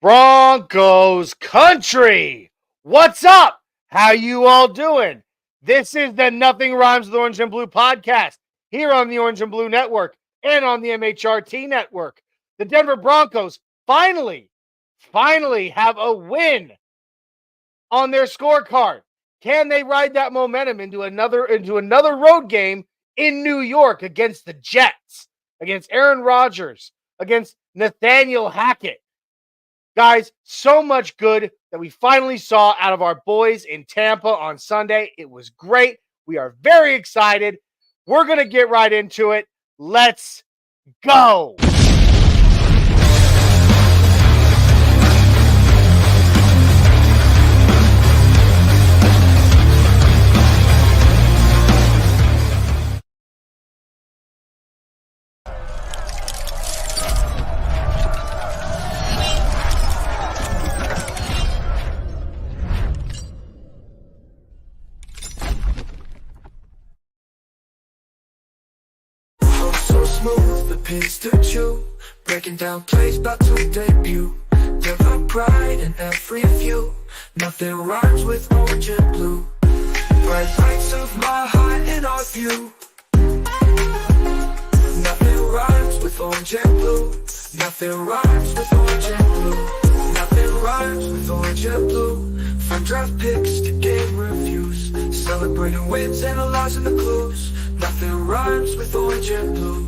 Broncos Country. What's up? How you all doing? This is the Nothing Rhymes with Orange and Blue podcast here on the Orange and Blue Network and on the MHRT Network. The Denver Broncos finally have a win on their scorecard. Can they ride that momentum into another road game in New York against the Jets, against Aaron Rodgers, against Nathaniel Hackett? Guys, so much good that we finally saw out of our boys in Tampa on Sunday. It was great. We are very excited. We're going to get right into it. Let's go. Smooth, the pins to chew, breaking down plays about to debut. Denver pride in every view. Nothing rhymes with orange and blue. Bright lights of my heart in our view. Nothing rhymes with orange and blue. Nothing rhymes with orange and blue. Nothing rhymes with orange and blue. From draft picks to game reviews, celebrating wins, analyzing the clues. Nothing rhymes with orange and blue.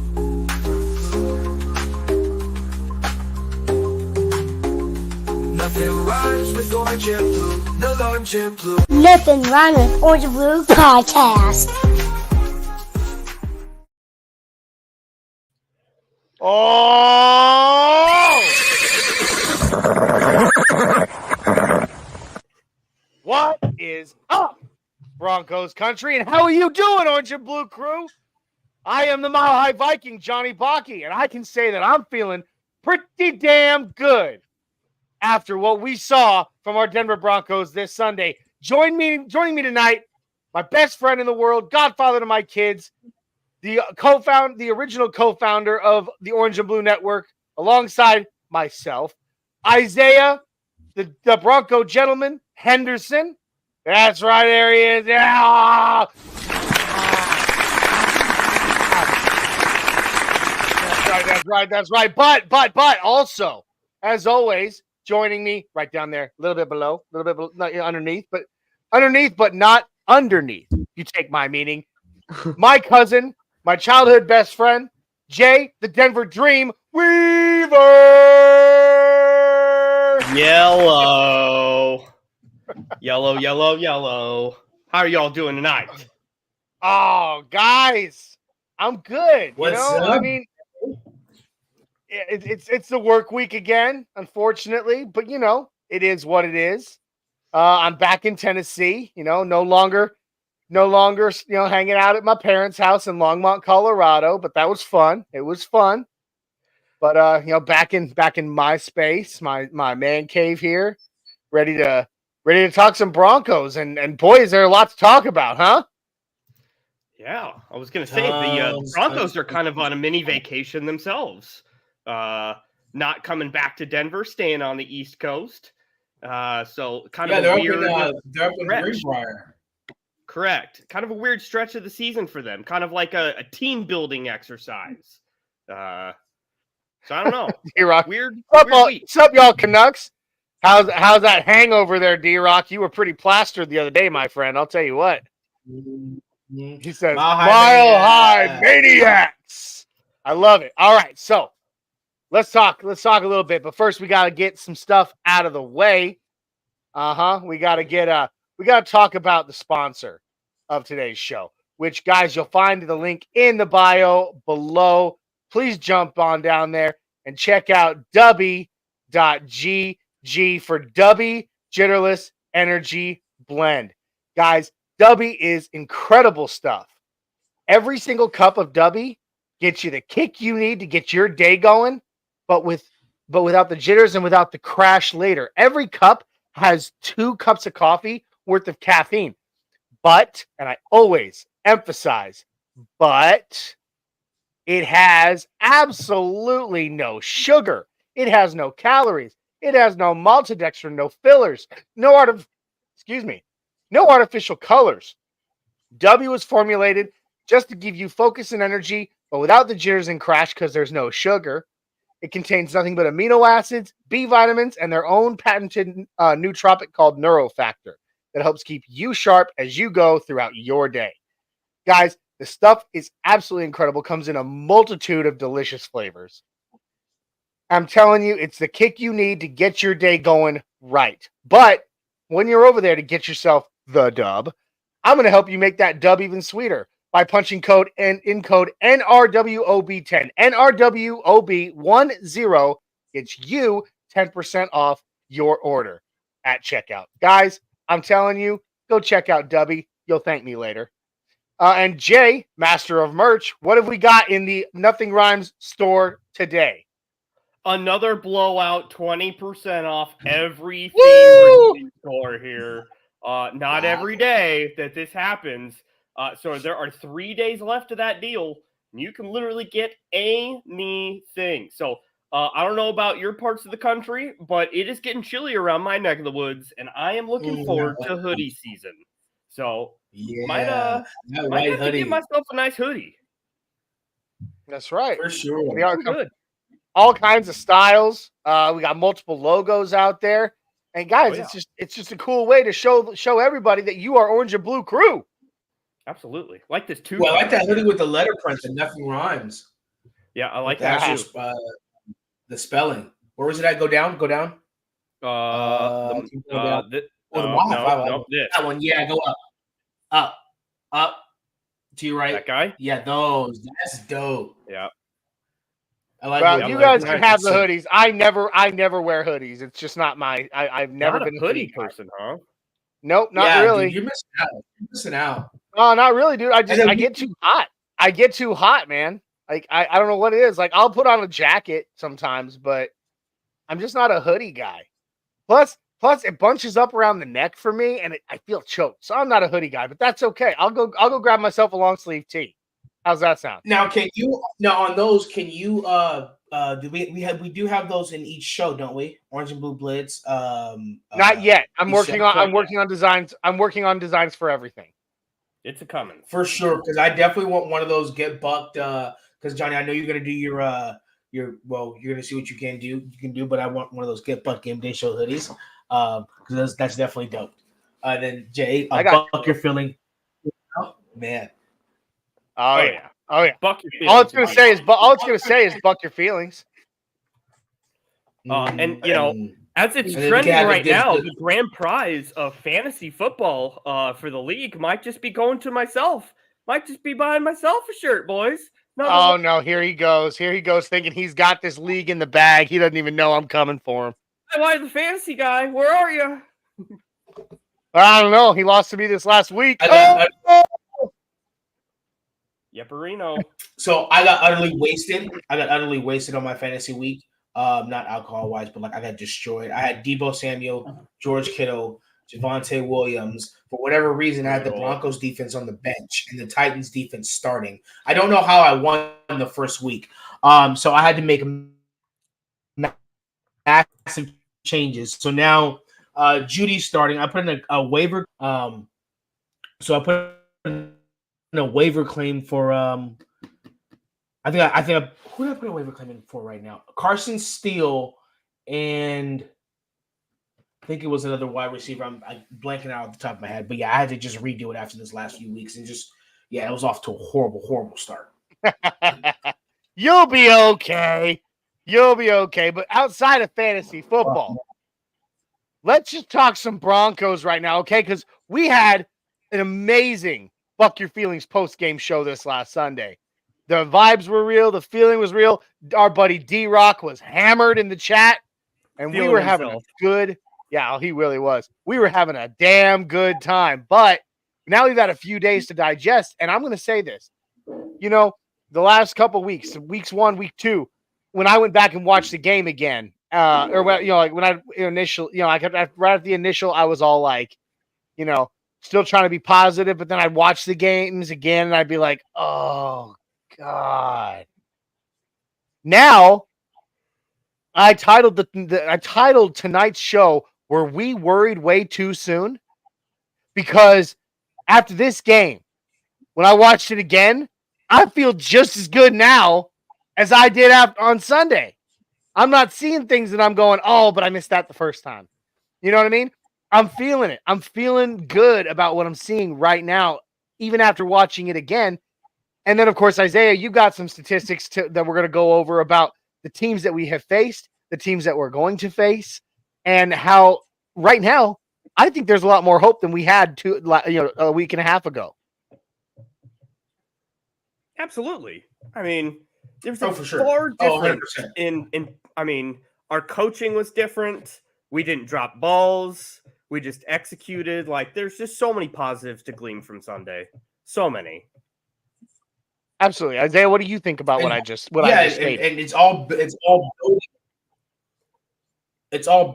Nothing rhymes with orange and blue. No orange and blue. Nothing rhymes with Orange and Blue podcast. Oh! What is up, Broncos Country? And how are you doing, Orange and Blue crew? I am the Mile High Viking, Johnny Baki, and I can say that I'm feeling pretty damn good after what we saw from our Denver Broncos this Sunday. Joining me tonight, my best friend in the world, godfather to my kids, the original co-founder of the Orange and Blue Network, alongside myself, Isaiah, the Bronco gentleman, Henderson. That's right, there he is. Yeah. That's right. But also, as always, joining me right down there, a little bit below, not underneath, but not underneath. You take my meaning. My cousin, my childhood best friend, Jay, the Denver Dream Weaver. Yellow. Yellow. How are y'all doing tonight? Oh, guys, I'm good. What's up? I mean, it's the work week again, unfortunately, but it is what it is. I'm back in Tennessee, no longer, hanging out at my parents' house in Longmont, Colorado, but that was fun. It was fun. But back in my space, my man cave here, ready to talk some Broncos, and boy, is there a lot to talk about, huh? Yeah, I was gonna say the Broncos are kind of on a mini vacation themselves. Not coming back to Denver, staying on the East Coast. So kind of a weird they're up in Greenbrier. Correct. Kind of a weird stretch of the season for them. Kind of like a team building exercise. So I don't know. D-Rock. Weird week. What's up, y'all Canucks? How's that hangover there, D-Rock? You were pretty plastered the other day, my friend. I'll tell you what. He says, Mile High Maniacs. I love it. All right, so let's talk a little bit, but first we got to get some stuff out of the way. We got to talk about the sponsor of today's show, which, guys, you'll find the link in the bio below. Please jump on down there and check out Dubby.gg for Dubby Jitterless Energy Blend. Guys, Dubby is incredible stuff. Every single cup of Dubby gets you the kick you need to get your day going, but without the jitters and without the crash later. Every cup has 2 cups of coffee worth of caffeine. But, and I always emphasize, but it has absolutely no sugar. It has no calories. It has no maltodextrin, no fillers, no artificial colors. W is formulated just to give you focus and energy, but without the jitters and crash because there's no sugar. It contains nothing but amino acids, B vitamins, and their own patented nootropic called Neurofactor that helps keep you sharp as you go throughout your day. Guys, the stuff is absolutely incredible. Comes in a multitude of delicious flavors. I'm telling you, it's the kick you need to get your day going right. But when you're over there to get yourself the dub, I'm going to help you make that dub even sweeter by punching code NRWOB10. NRWOB10 gets you 10% off your order at checkout. Guys, I'm telling you, go check out Dubby. You'll thank me later. And Jay, master of merch, what have we got in the Nothing Rhymes store today? Another blowout, 20% off everything store here. Not every day that this happens. So there are 3 days left of that deal. And you can literally get anything. So I don't know about your parts of the country, but it is getting chilly around my neck of the woods, and I am looking forward to hoodie season. So might have to get myself a nice hoodie. That's right. For sure. We are Good. all kinds of styles. We got multiple logos out there. And guys, it's just a cool way to show everybody that you are Orange and Blue crew. Absolutely. Like this too. Well, I like that hoodie with the letter print and Nothing Rhymes. Yeah, I like that too. The spelling. Where was it at? Go down. Down. No, This. that one. Yeah, go up. Up. To your right. That guy? Yeah, those. That's dope. Yeah. I like. Well, you guys can have the hoodies. I never wear hoodies. It's just not my. I've never been a hoodie person, huh? Nope, not really. Dude, you're missing out. No, not really, dude. I get too hot. I get too hot, man. Like I don't know what it is. Like I'll put on a jacket sometimes, but I'm just not a hoodie guy. Plus it bunches up around the neck for me, and I feel choked. So I'm not a hoodie guy, but that's okay. I'll go grab myself a long sleeve tee. How's that sound? Now, on those? Can you we do have those in each show, don't we? Orange and Blue Blitz. Not yet. I'm working on designs. I'm working on designs for everything. It's a coming for sure, because I definitely want one of those get bucked. Because Johnny, I know you're gonna do your you're gonna see what you can do, but I want one of those get bucked game day show hoodies. Because that's definitely dope. Then Jay, buck your feeling. Oh man. Oh yeah. Buck your feelings. All it's gonna say is buck your feelings. And you know, as it's trending right now, the grand prize of fantasy football for the league might just be going to myself. Might just be buying myself a shirt, boys. No, here he goes. Thinking he's got this league in the bag. He doesn't even know I'm coming for him. Why the fantasy guy? Where are you? I don't know. He lost to me this last week. Yepperino. So I got utterly wasted on my fantasy week. Not alcohol wise, but like I got destroyed. I had Deebo Samuel, George Kittle, Javonte Williams. For whatever reason, I had the Broncos defense on the bench and the Titans defense starting. I don't know how I won the first week. So I had to make massive changes. So now Judy's starting. I put in a waiver. So I put in a waiver claim for I think who did I put a waiver claim in for right now? Carson Steele and I think it was another wide receiver. I'm blanking out off the top of my head, but yeah, I had to just redo it after this last few weeks and it was off to a horrible start. You'll be okay. But outside of fantasy football, let's just talk some Broncos right now, okay? Because we had an amazing Buck Your Feelings post-game show this last Sunday. The vibes were real. The feeling was real. Our buddy D-Rock was hammered in the chat, and we were having a good – yeah, he really was. We were having a damn good time. But now we've had a few days to digest, and I'm going to say this. You know, the last couple weeks 1, week 2, when I went back and watched the game again, right at the initial, I was all like, you know, still trying to be positive, but then I'd watch the games again and I'd be like, oh God. Now I titled tonight's show, "Were we worried way too soon?" Because after this game, when I watched it again, I feel just as good now as I did on Sunday. I'm not seeing things that I'm going, oh, but I missed that the first time. You know what I mean? I'm feeling it. I'm feeling good about what I'm seeing right now, even after watching it again. And then, of course, Isaiah, you got some statistics that we're going to go over about the teams that we have faced, the teams that we're going to face, and how right now I think there's a lot more hope than we had a week and a half ago. Absolutely. I mean, there's for sure. far different 100%. I mean, our coaching was different. We didn't drop balls. We just executed. Like, there's just so many positives to glean from Sunday. So many. Absolutely. Isaiah, what do you think about what I just stated? And it's all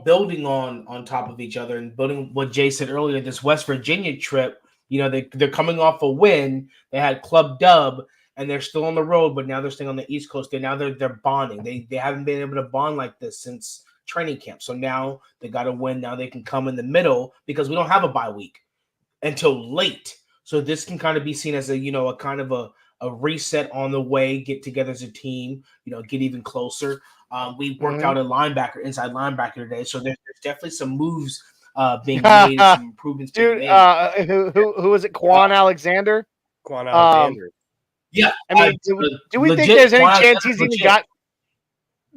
building on top of each other and building what Jay said earlier. This West Virginia trip, they're coming off a win. They had Club Dub, and they're still on the road, but now they're staying on the East Coast. They're bonding. They haven't been able to bond like this since training camp. So now they got to win. Now they can come in the middle because we don't have a bye week until late. So this can kind of be seen as a kind of a reset on the way, get together as a team, get even closer. We worked out a inside linebacker today. So there's definitely some moves being made, and some improvements being made. Who was it? Quan Alexander? Quan Alexander. Yeah. I mean, do we think there's any chance he's even got?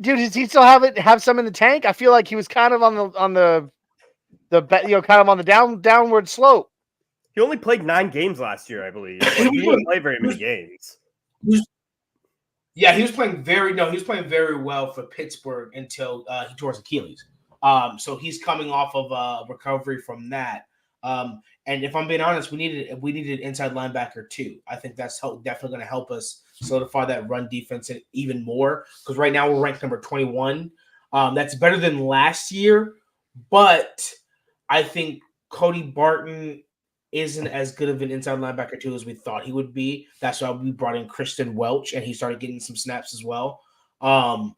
Dude, does he still have some in the tank? I feel like he was kind of on the kind of on the downward slope. He only played 9 games last year, I believe. Like, he didn't play very many games. Yeah, he was playing very well for Pittsburgh until he tore his Achilles. So he's coming off of recovery from that. And if I'm being honest, we needed inside linebacker too. I think that's definitely going to help us solidify that run defense even more, because right now we're ranked number 21. That's better than last year, but I think Cody Barton isn't as good of an inside linebacker too as we thought he would be. That's why we brought in Christian Welch, and he started getting some snaps as well. And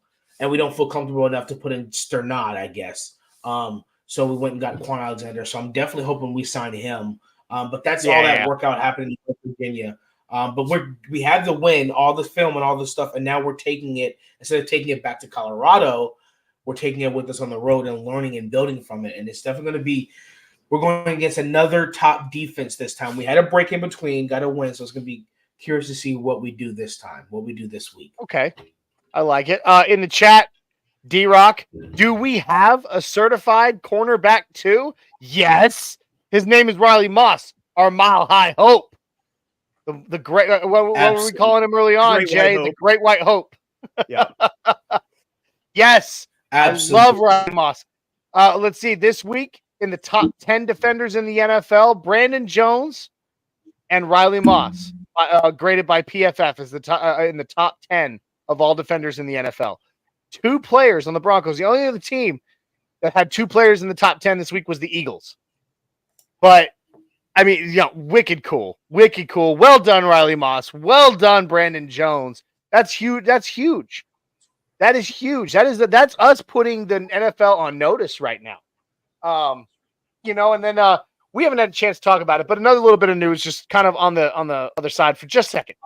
we don't feel comfortable enough to put in Sternad, I guess. So we went and got Quan Alexander. So I'm definitely hoping we sign him. But that's all that workout happening in West Virginia. But we had the win, all the film and all this stuff, and now we're taking it, instead of taking it back to Colorado, we're taking it with us on the road and learning and building from it. And it's definitely going to be, we're going against another top defense this time. We had a break in between, got a win, so it's going to be curious to see what we do this time, what we do this week. Okay. I like it. In the chat, D-Rock, do we have a certified cornerback too? Yes. His name is Riley Moss, our mile high hope. The great, what were we calling him early on, Jay? The Great White Hope. Yeah. Yes. Absolutely. I love Riley Moss. Let's see. This week in the top 10 defenders in the NFL, Brandon Jones and Riley Moss, graded by PFF as in the top 10 of all defenders in the NFL. 2 players on the Broncos. The only other team that had 2 players in the top 10 this week was the Eagles. But I mean, wicked cool. Wicked cool. Well done, Riley Moss. Well done, Brandon Jones. That's huge. That's huge. That is huge. That's us putting the NFL on notice right now. And then we haven't had a chance to talk about it, but another little bit of news, just kind of on the other side for just a second,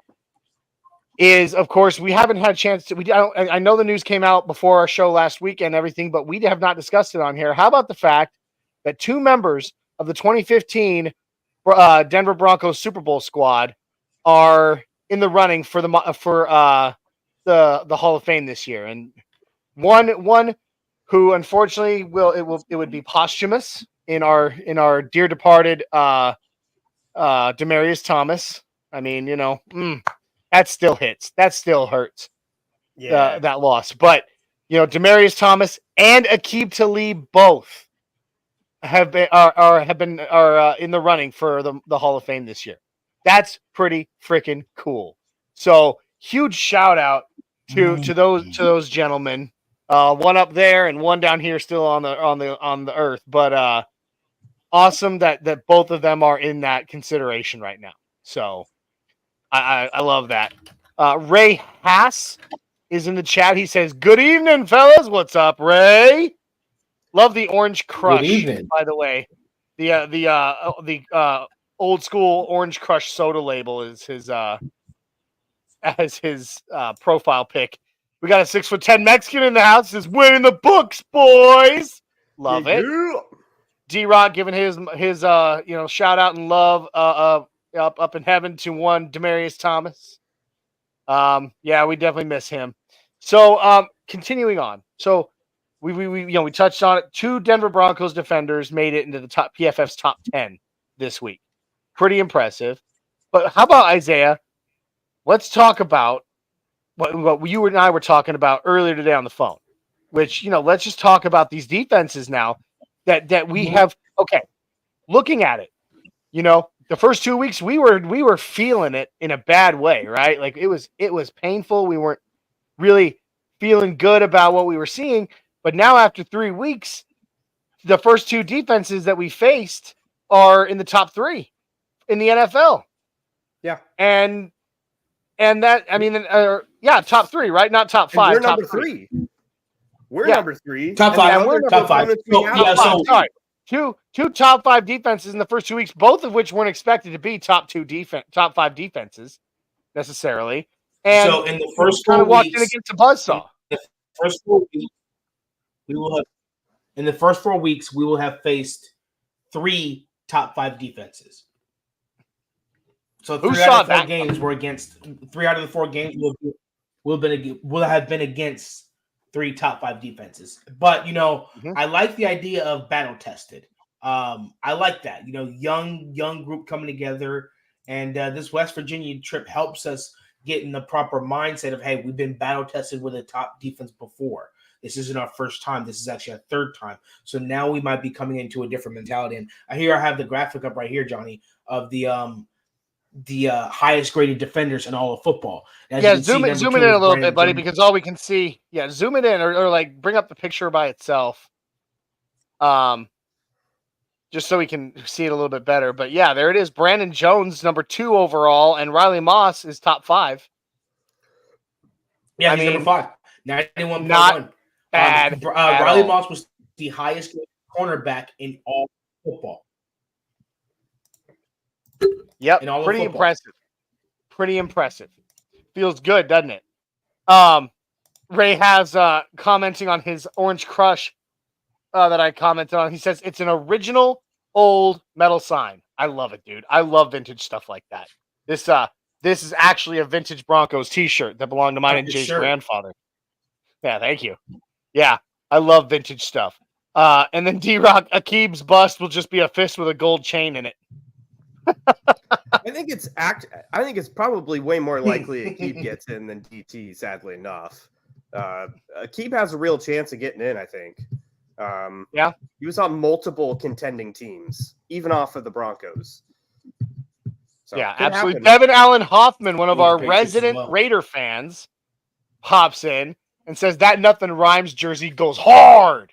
is, of course, we haven't had a chance to. I know the news came out before our show last week and everything, but we have not discussed it on here. How about the fact that 2 members of the 2015 Denver Broncos Super Bowl squad are in the running for the Hall of Fame this year, and one who unfortunately it would be posthumous in our dear departed Demaryius Thomas. I mean, that still hits. That still hurts. Yeah, that loss. But Demaryius Thomas and Aqib Talib both are in the running for the Hall of Fame this year. That's pretty freaking cool. So huge shout out to those gentlemen. One up there and one down here still on the earth. But awesome that both of them are in that consideration right now. So I love that. Ray Haas is in the chat. He says, "Good evening, fellas. What's up, Ray? Love the Orange Crush, evening. by the way. The old school Orange Crush soda label is his as his profile pic. We got a 6'10" Mexican in the house. Says, winning the books, boys. Love it. Yeah. D-Rock giving his shout out and love up in heaven to one Demaryius Thomas. Yeah, we definitely miss him. So continuing on. So we touched on it. 2 Denver Broncos defenders made it into the PFF's top 10 this week. Pretty impressive. But how about Isaiah? Let's talk about what you and I were talking about earlier today on the phone, which, let's just talk about these defenses now that we have. Okay, looking at it, the first 2 weeks we were feeling it in a bad way, right? Like it was painful. We weren't really feeling good about what we were seeing. But now after 3 weeks, the first 2 defenses that we faced are in the top 3 in the NFL. Yeah. And that, top 3, right? Not top 5. We're top number 3. We're Yeah. number 3. Top 5. we're Top 5. Sorry. Two top 5 defenses in the first 2 weeks, both of which weren't expected to be top 5 defenses necessarily. And so in the first 4 kind of walked weeks, in against a buzzsaw. first 4 weeks, in the first 4 weeks, we will have faced 3 top 5 defenses. So 3 out of the 4 games were against 3 out of the 4 games will have been against 3 top 5 defenses. But I like the idea of battle tested. I like that. Young group coming together, and this West Virginia trip helps us get in the proper mindset of, hey, we've been battle tested with a top defense before. This isn't our first time. This is actually our 3rd time. So now we might be coming into a different mentality. And I have the graphic up right here, Johnny, of the highest graded defenders in all of football. Zoom it in a little bit, buddy, because all we can see. Yeah, zoom it in, or like bring up the picture by itself. Just so we can see it a little bit better. But yeah, there it is. Brandon Jones, number 2 overall, and Riley Moss is top 5. Yeah, he's number 5. 91.1. Not bad. Riley Moss was the highest cornerback in all football. Yep, pretty impressive. Pretty impressive. Feels good, doesn't it? Ray has commenting on his Orange Crush that I commented on. He says it's an original old metal sign. I love it, dude. I love vintage stuff like that. This is actually a vintage Broncos t-shirt that belonged to mine and Jay's grandfather. Yeah, thank you. Yeah, I love vintage stuff. And then D-Rock, Akib's bust will just be a fist with a gold chain in it. I think it's probably way more likely Akib gets in than DT, sadly enough. Akib has a real chance of getting in, I think. Yeah. He was on multiple contending teams, even off of the Broncos. So, yeah, absolutely. Devin Allen Hoffman, one of our resident Raider fans, pops in and says that Nothing Rhymes jersey goes hard.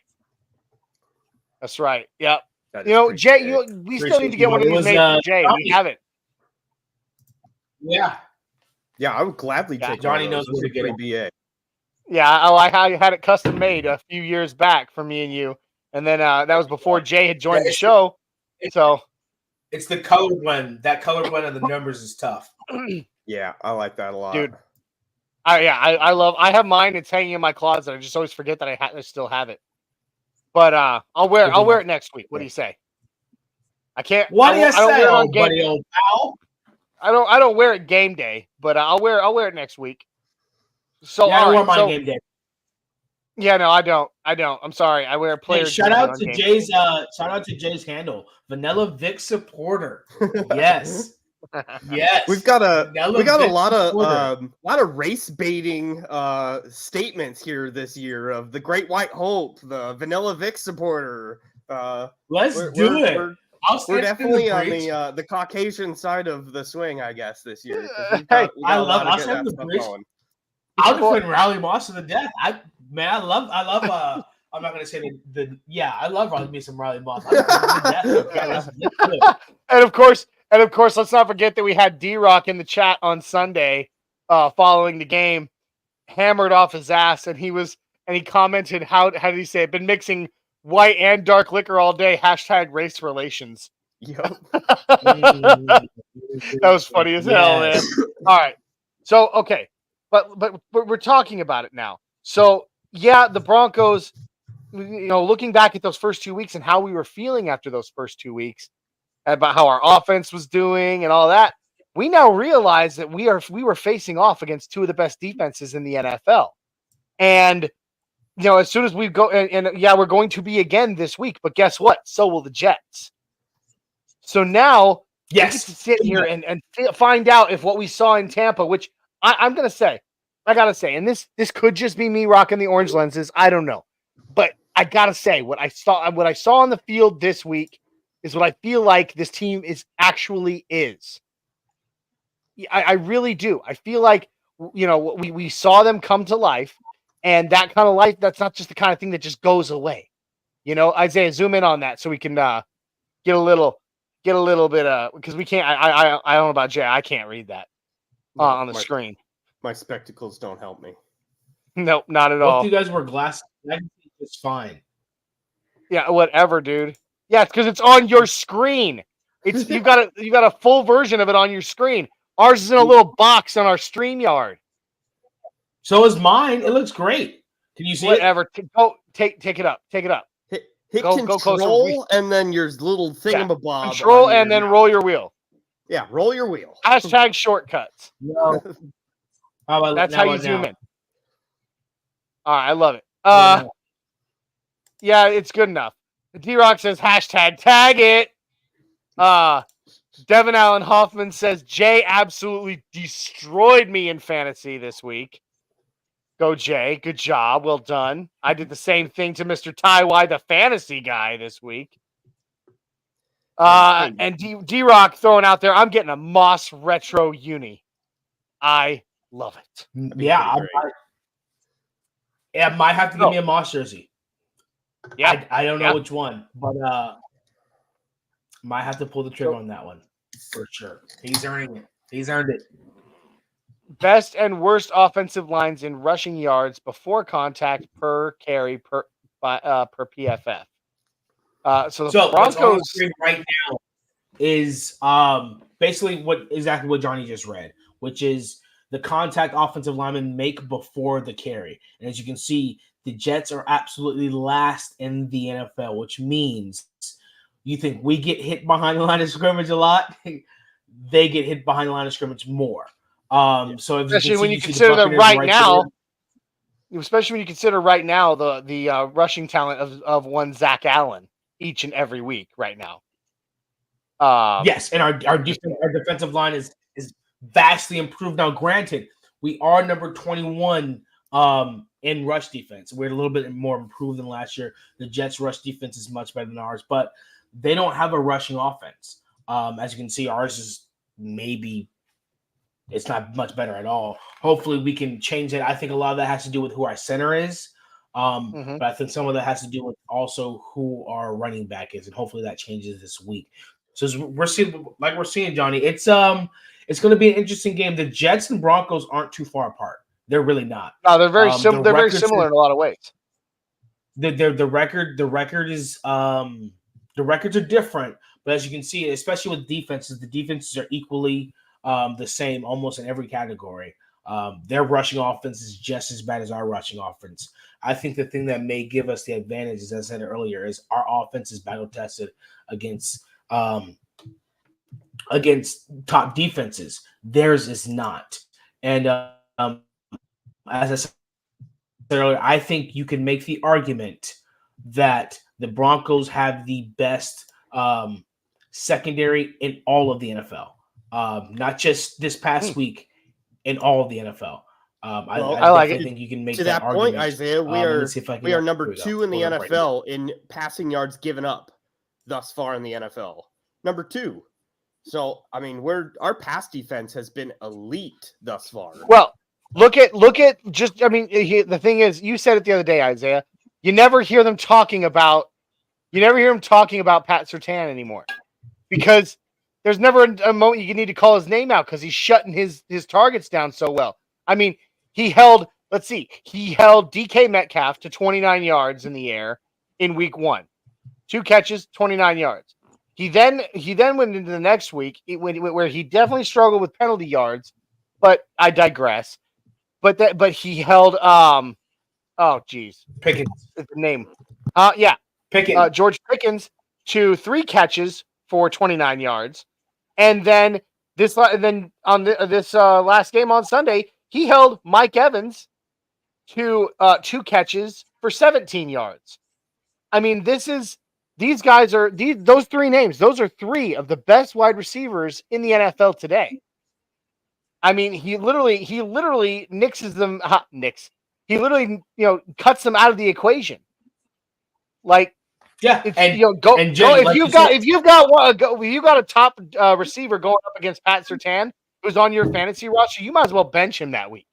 That's right. Yep. Jay, we still need to get one of these made for Jay. We haven't. Yeah. Yeah, I would gladly take Johnny knows where to get it. BA. Yeah, I like how you had it custom made a few years back for me and you. And then that was before Jay had joined the show. So it's the color blend. That color blend of the numbers is tough. Yeah, I like that a lot. Dude. I have mine. It's hanging in my closet. I just always forget that I still have it. But I'll wear it next week. What do you say? I can't. What do you say, old buddy, old pal? I don't wear it game day, but I'll wear it next week. So yeah, I wear mine game day. Yeah, no, I don't. I'm sorry. I wear a player. Hey, shout out to Jay's handle, Vanilla Vic supporter. Yes. Yes. We've got a lot of race baiting statements here this year of the Great White Hope, the Vanilla Vic supporter. Let's do it. We're definitely on the Caucasian side of the swing, I guess, this year. I'll send the bridge. I'll defend Riley Moss to the death. I love. I'm not gonna say I love me some Riley Moss. And of course, let's not forget that we had D-Rock in the chat on Sunday, following the game, hammered off his ass, and he commented, how did he say it? Been mixing white and dark liquor all day. hashtag race relations. Yep. That was funny as hell, man. Yes. All right. So, okay. But we're talking about it now. So, yeah, the Broncos, looking back at those first 2 weeks and how we were feeling after those first 2 weeks about how our offense was doing and all that, we now realize that we were facing off against two of the best defenses in the NFL. And, as soon as we go, and yeah, we're going to be again this week, but guess what? So will the Jets. So now, we get to sit here and find out if what we saw in Tampa, which I got to say, and this could just be me rocking the orange lenses. I don't know. But I got to say, what I saw on the field this week is what I feel like this team is. I really do. I feel like, we saw them come to life, and that kind of life, that's not just the kind of thing that just goes away. Isaiah, zoom in on that so we can get a little bit because we can't. I don't know about Jay. I can't read that on the screen. My spectacles don't help me. Nope, not at all. Both you guys wear glasses. It's fine. Yeah, whatever, dude. Yeah, it's because it's on your screen. It's you got a full version of it on your screen. Ours is in a little box on our StreamYard. So is mine. It looks great. Can you see whatever? Go take it up. Take it up. Hit go control and then your little thingamabob. Control and then roll your wheel. Yeah, roll your wheel. Hashtag shortcuts. No. That's how you zoom in. All right, I love it. Yeah, it's good enough. D-Rock says hashtag tag it. Devin Allen Hoffman says Jay absolutely destroyed me in fantasy this week. Go Jay, good job, well done. I did the same thing to Mr. Taiwai, the fantasy guy, this week. And D-Rock throwing out there, I'm getting a Moss Retro Uni. I love it. Yeah, I might have to give me a Moss jersey. Yeah, I don't know which one, but might have to pull the trigger on that one for sure. He's earning it. He's earned it. Best and worst offensive lines in rushing yards before contact per carry per PFF. So the Broncos right now is basically exactly what Johnny just read, which is the contact offensive linemen make before the carry. And as you can see, the Jets are absolutely last in the NFL, which means you think we get hit behind the line of scrimmage a lot, they get hit behind the line of scrimmage more. So if especially when you consider that right now, especially when you consider right now the rushing talent of one Zach Allen each and every week right now. Yes, and our defensive line is vastly improved. Now, granted, we are number 21 in rush defense. We're a little bit more improved than last year. The Jets' rush defense is much better than ours, but they don't have a rushing offense. As you can see, ours is maybe it's not much better at all. Hopefully, we can change it. I think a lot of that has to do with who our center is. But I think some of that has to do with also who our running back is, and hopefully that changes this week. So we're seeing, Johnny, it's going to be an interesting game. The Jets and Broncos aren't too far apart. They're really not. No, they're very similar. They're very similar in a lot of ways. The records are different, but as you can see, especially with defenses, the defenses are equally the same almost in every category. Their rushing offense is just as bad as our rushing offense. I think the thing that may give us the advantage, as I said earlier, is our offense is battle tested against top defenses. Theirs is not. And as I said earlier, I think you can make the argument that the Broncos have the best secondary in all of the NFL, not just this past week, in all of the NFL. I like it. Think you can make to that point, argument. Isaiah. We are number 2 in the NFL in passing yards given up thus far in the NFL. Number 2. So I mean, our pass defense has been elite thus far. Well, look at just. I mean, the thing is, you said it the other day, Isaiah. You never hear them talking about Pat Surtain anymore, because there's never a moment you need to call his name out because he's shutting his targets down so well. I mean, he held let's see. He held DK Metcalf to 29 yards in the air in week 1. 2 catches, 29 yards. He then went into the next week where he definitely struggled with penalty yards, but I digress. But he held Pickens. the name. Pickens. George Pickens to 3 catches for 29 yards. And then this last game on Sunday, he held Mike Evans to 2 catches for 17 yards. I mean, those 3 names. Those are 3 of the best wide receivers in the NFL today. I mean, he literally nixes them. He literally, cuts them out of the equation. Like, Yeah, if you got a top receiver going up against Pat Surtain, who's on your fantasy roster, you might as well bench him that week.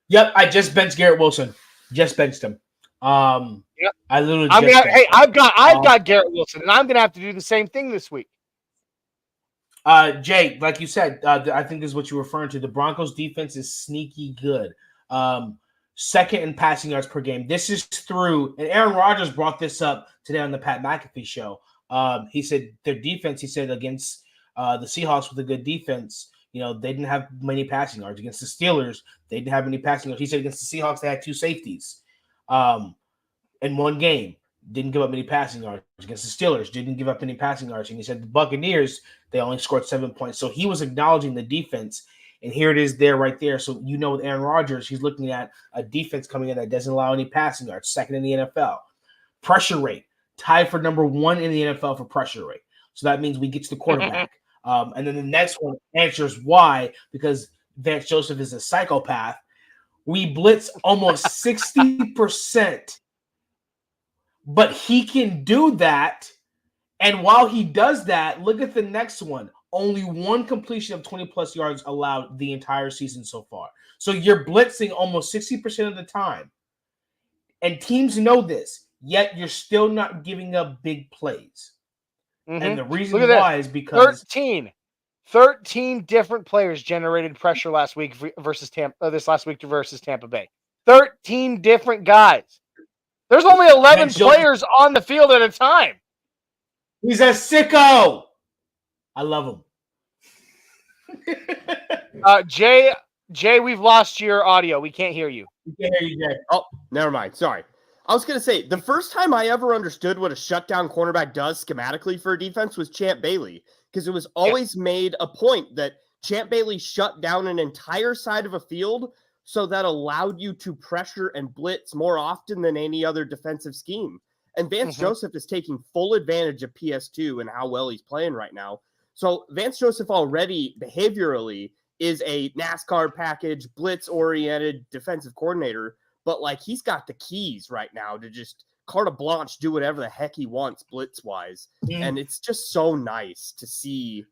Yep, I just benched Garrett Wilson. Just benched him. Yep. I literally. I've got Garrett Wilson, and I'm gonna have to do the same thing this week. Jay, like you said, I think this is what you're referring to. The Broncos defense is sneaky good. Second in passing yards per game. This is through, and Aaron Rodgers brought this up today on the Pat McAfee show. He said their defense, against the Seahawks with a good defense, they didn't have many passing yards. Against the Steelers, they didn't have many passing yards. He said against the Seahawks, they had 2 safeties in one game. Didn't give up many passing yards. Against the Steelers, didn't give up any passing yards. And he said the Buccaneers, they only scored 7 points. So he was acknowledging the defense. And here it is right there. So, with Aaron Rodgers, he's looking at a defense coming in that doesn't allow any passing yards, second in the NFL. Pressure rate, tied for number 1 in the NFL for pressure rate. So that means we get to the quarterback. And then the next one answers why, because Vance Joseph is a psychopath. We blitz almost 60%. But he can do that. And while he does that, look at the next one. Only 1 completion of 20-plus yards allowed the entire season so far. So you're blitzing almost 60% of the time. And teams know this, yet you're still not giving up big plays. Mm-hmm. And the reason why is because 13 different players generated pressure last week versus Tampa Bay. 13 different guys. There's only 11 players on the field at a time. He's a sicko. I love him. Jay, we've lost your audio. We can't hear you. We can't hear you, Jay. Oh, never mind. Sorry. I was going to say, the first time I ever understood what a shutdown cornerback does schematically for a defense was Champ Bailey, because it was always made a point that Champ Bailey shut down an entire side of a field, so that allowed you to pressure and blitz more often than any other defensive scheme. And Vance Joseph is taking full advantage of PS2 and how well he's playing right now. So Vance Joseph already behaviorally is a NASCAR package, blitz-oriented defensive coordinator, but he's got the keys right now to just carte blanche, do whatever the heck he wants blitz-wise. And it's just so nice to see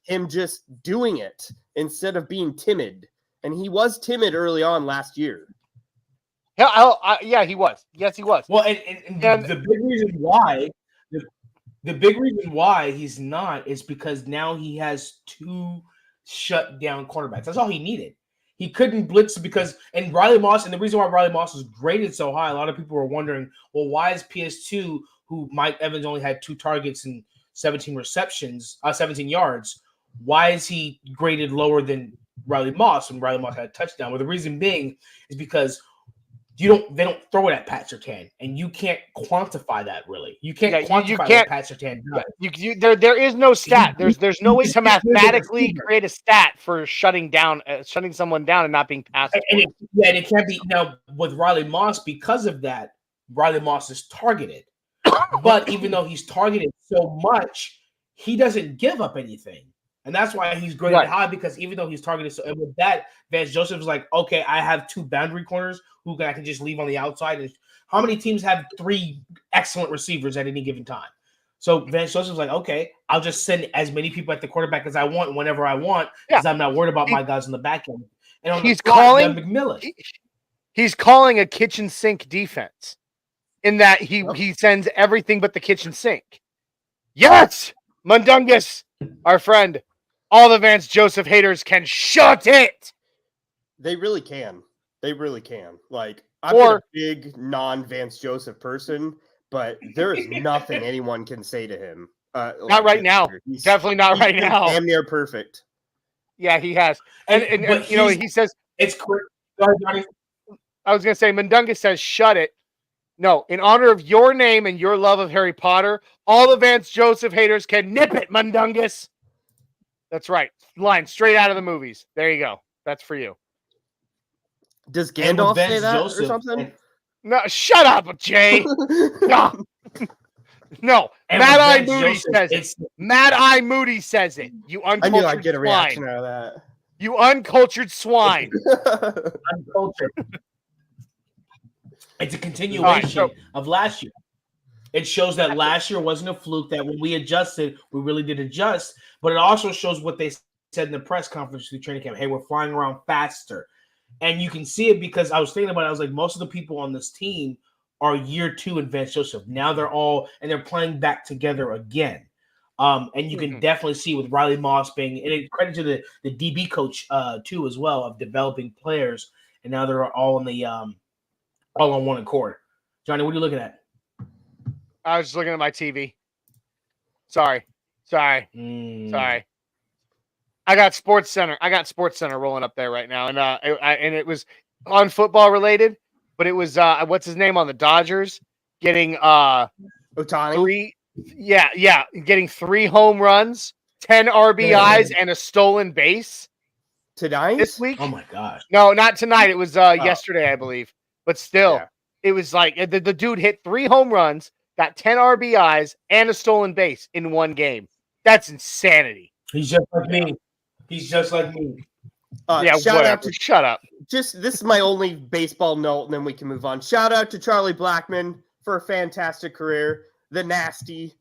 him just doing it instead of being timid. And he was timid early on last year. Yeah, he was. Yes, he was. Well, and the big reason why the big reason why he's not is because now he has 2 shut down cornerbacks. That's all he needed. He couldn't blitz and Riley Moss, and the reason why Riley Moss was graded so high, a lot of people were wondering, well, why is PS2, who Mike Evans only had 2 targets and 17 yards, why is he graded lower than Riley Moss when Riley Moss had a touchdown? Well, the reason being is because they don't throw it at Pat Surtain, and you can't quantify that really. You can't quantify what Pat Surtain does. There is no stat. There's no way to mathematically create a stat for shutting someone down and not being passed. And it can't be now with Riley Moss because of that. Riley Moss is targeted, but even though he's targeted so much, he doesn't give up anything. And that's why he's graded high, because even though he's targeted, so and with that, Vance Joseph is like, okay, I have 2 boundary corners who I can just leave on the outside. And how many teams have 3 excellent receivers at any given time? So Vance Joseph's like, okay, I'll just send as many people at the quarterback as I want whenever I want, because I'm not worried about my guys on the back end. And on he's the calling McMillan. He's calling a kitchen sink defense in that he sends everything but the kitchen sink. Yes, Mundungus, our friend. All the Vance Joseph haters can shut it. They really can. They really can. Like, I'm a Or big non-Vance Joseph person, but there is nothing anyone can say to him. not right now. Definitely not right been now. damn near perfect. Yeah, he has. And But you know, he says, it's quick. Sorry, Johnny. I was going to say, Mundungus says, shut it. No, in honor of your name and your love of Harry Potter, all the Vance Joseph haters can nip it, Mundungus. That's right. Line straight out of the movies. There you go. That's for you. Does And with Gandalf say Vance that Joseph or something? No, shut up, Jay. No. No, And Mad with Eye Vance Moody Joseph, says it. it's Mad Eye Moody says it. You I uncultured knew I'd get a swine. reaction out of You uncultured swine. that. uncultured. It's a continuation of last year. It shows that last year wasn't a fluke, that when we adjusted, we really did adjust. But it also shows what they said in the press conference through training camp. Hey, we're flying around faster. And you can see it because I was thinking about it. I was like, most of the people on this team are year 2 in Vance Joseph. Now they're playing back together again. And you can definitely see with Riley Moss being, and it credit to the DB coach too as well, of developing players. And now they're all in the all on one accord. Johnny, what are you looking at? I was just looking at my TV. Sorry. I got Sports Center rolling up there right now, and and it was on football related, but it was what's his name on the Dodgers getting Ohtani. getting 3 home runs, 10 RBIs, and a stolen base Tonight? this week. Oh my gosh! No, not tonight. It was yesterday, I believe. But still, it was like the dude hit 3 home runs, got 10 RBIs, and a stolen base in one game. That's insanity. He's just like me. He's just like me. Shout out to shut up. this is my only baseball note, and then we can move on. Shout out to Charlie Blackmon for a fantastic career. The Nasty.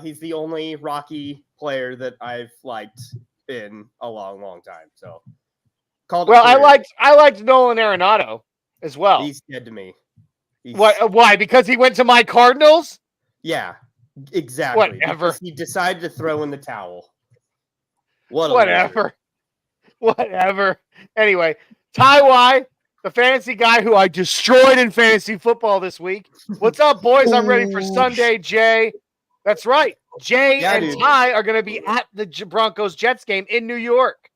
He's the only Rocky player that I've liked in a long time. So, I liked Nolan Arenado as well. He's dead to me. Why? Because he went to my Cardinals? Yeah, exactly. Whatever. Because he decided to throw in the towel. Whatever. Anyway, Ty Y, the fantasy guy who I destroyed in fantasy football this week. What's up, boys? I'm ready for Sunday, Jay. That's right. Jay and Ty are going to be at the Broncos Jets game in New York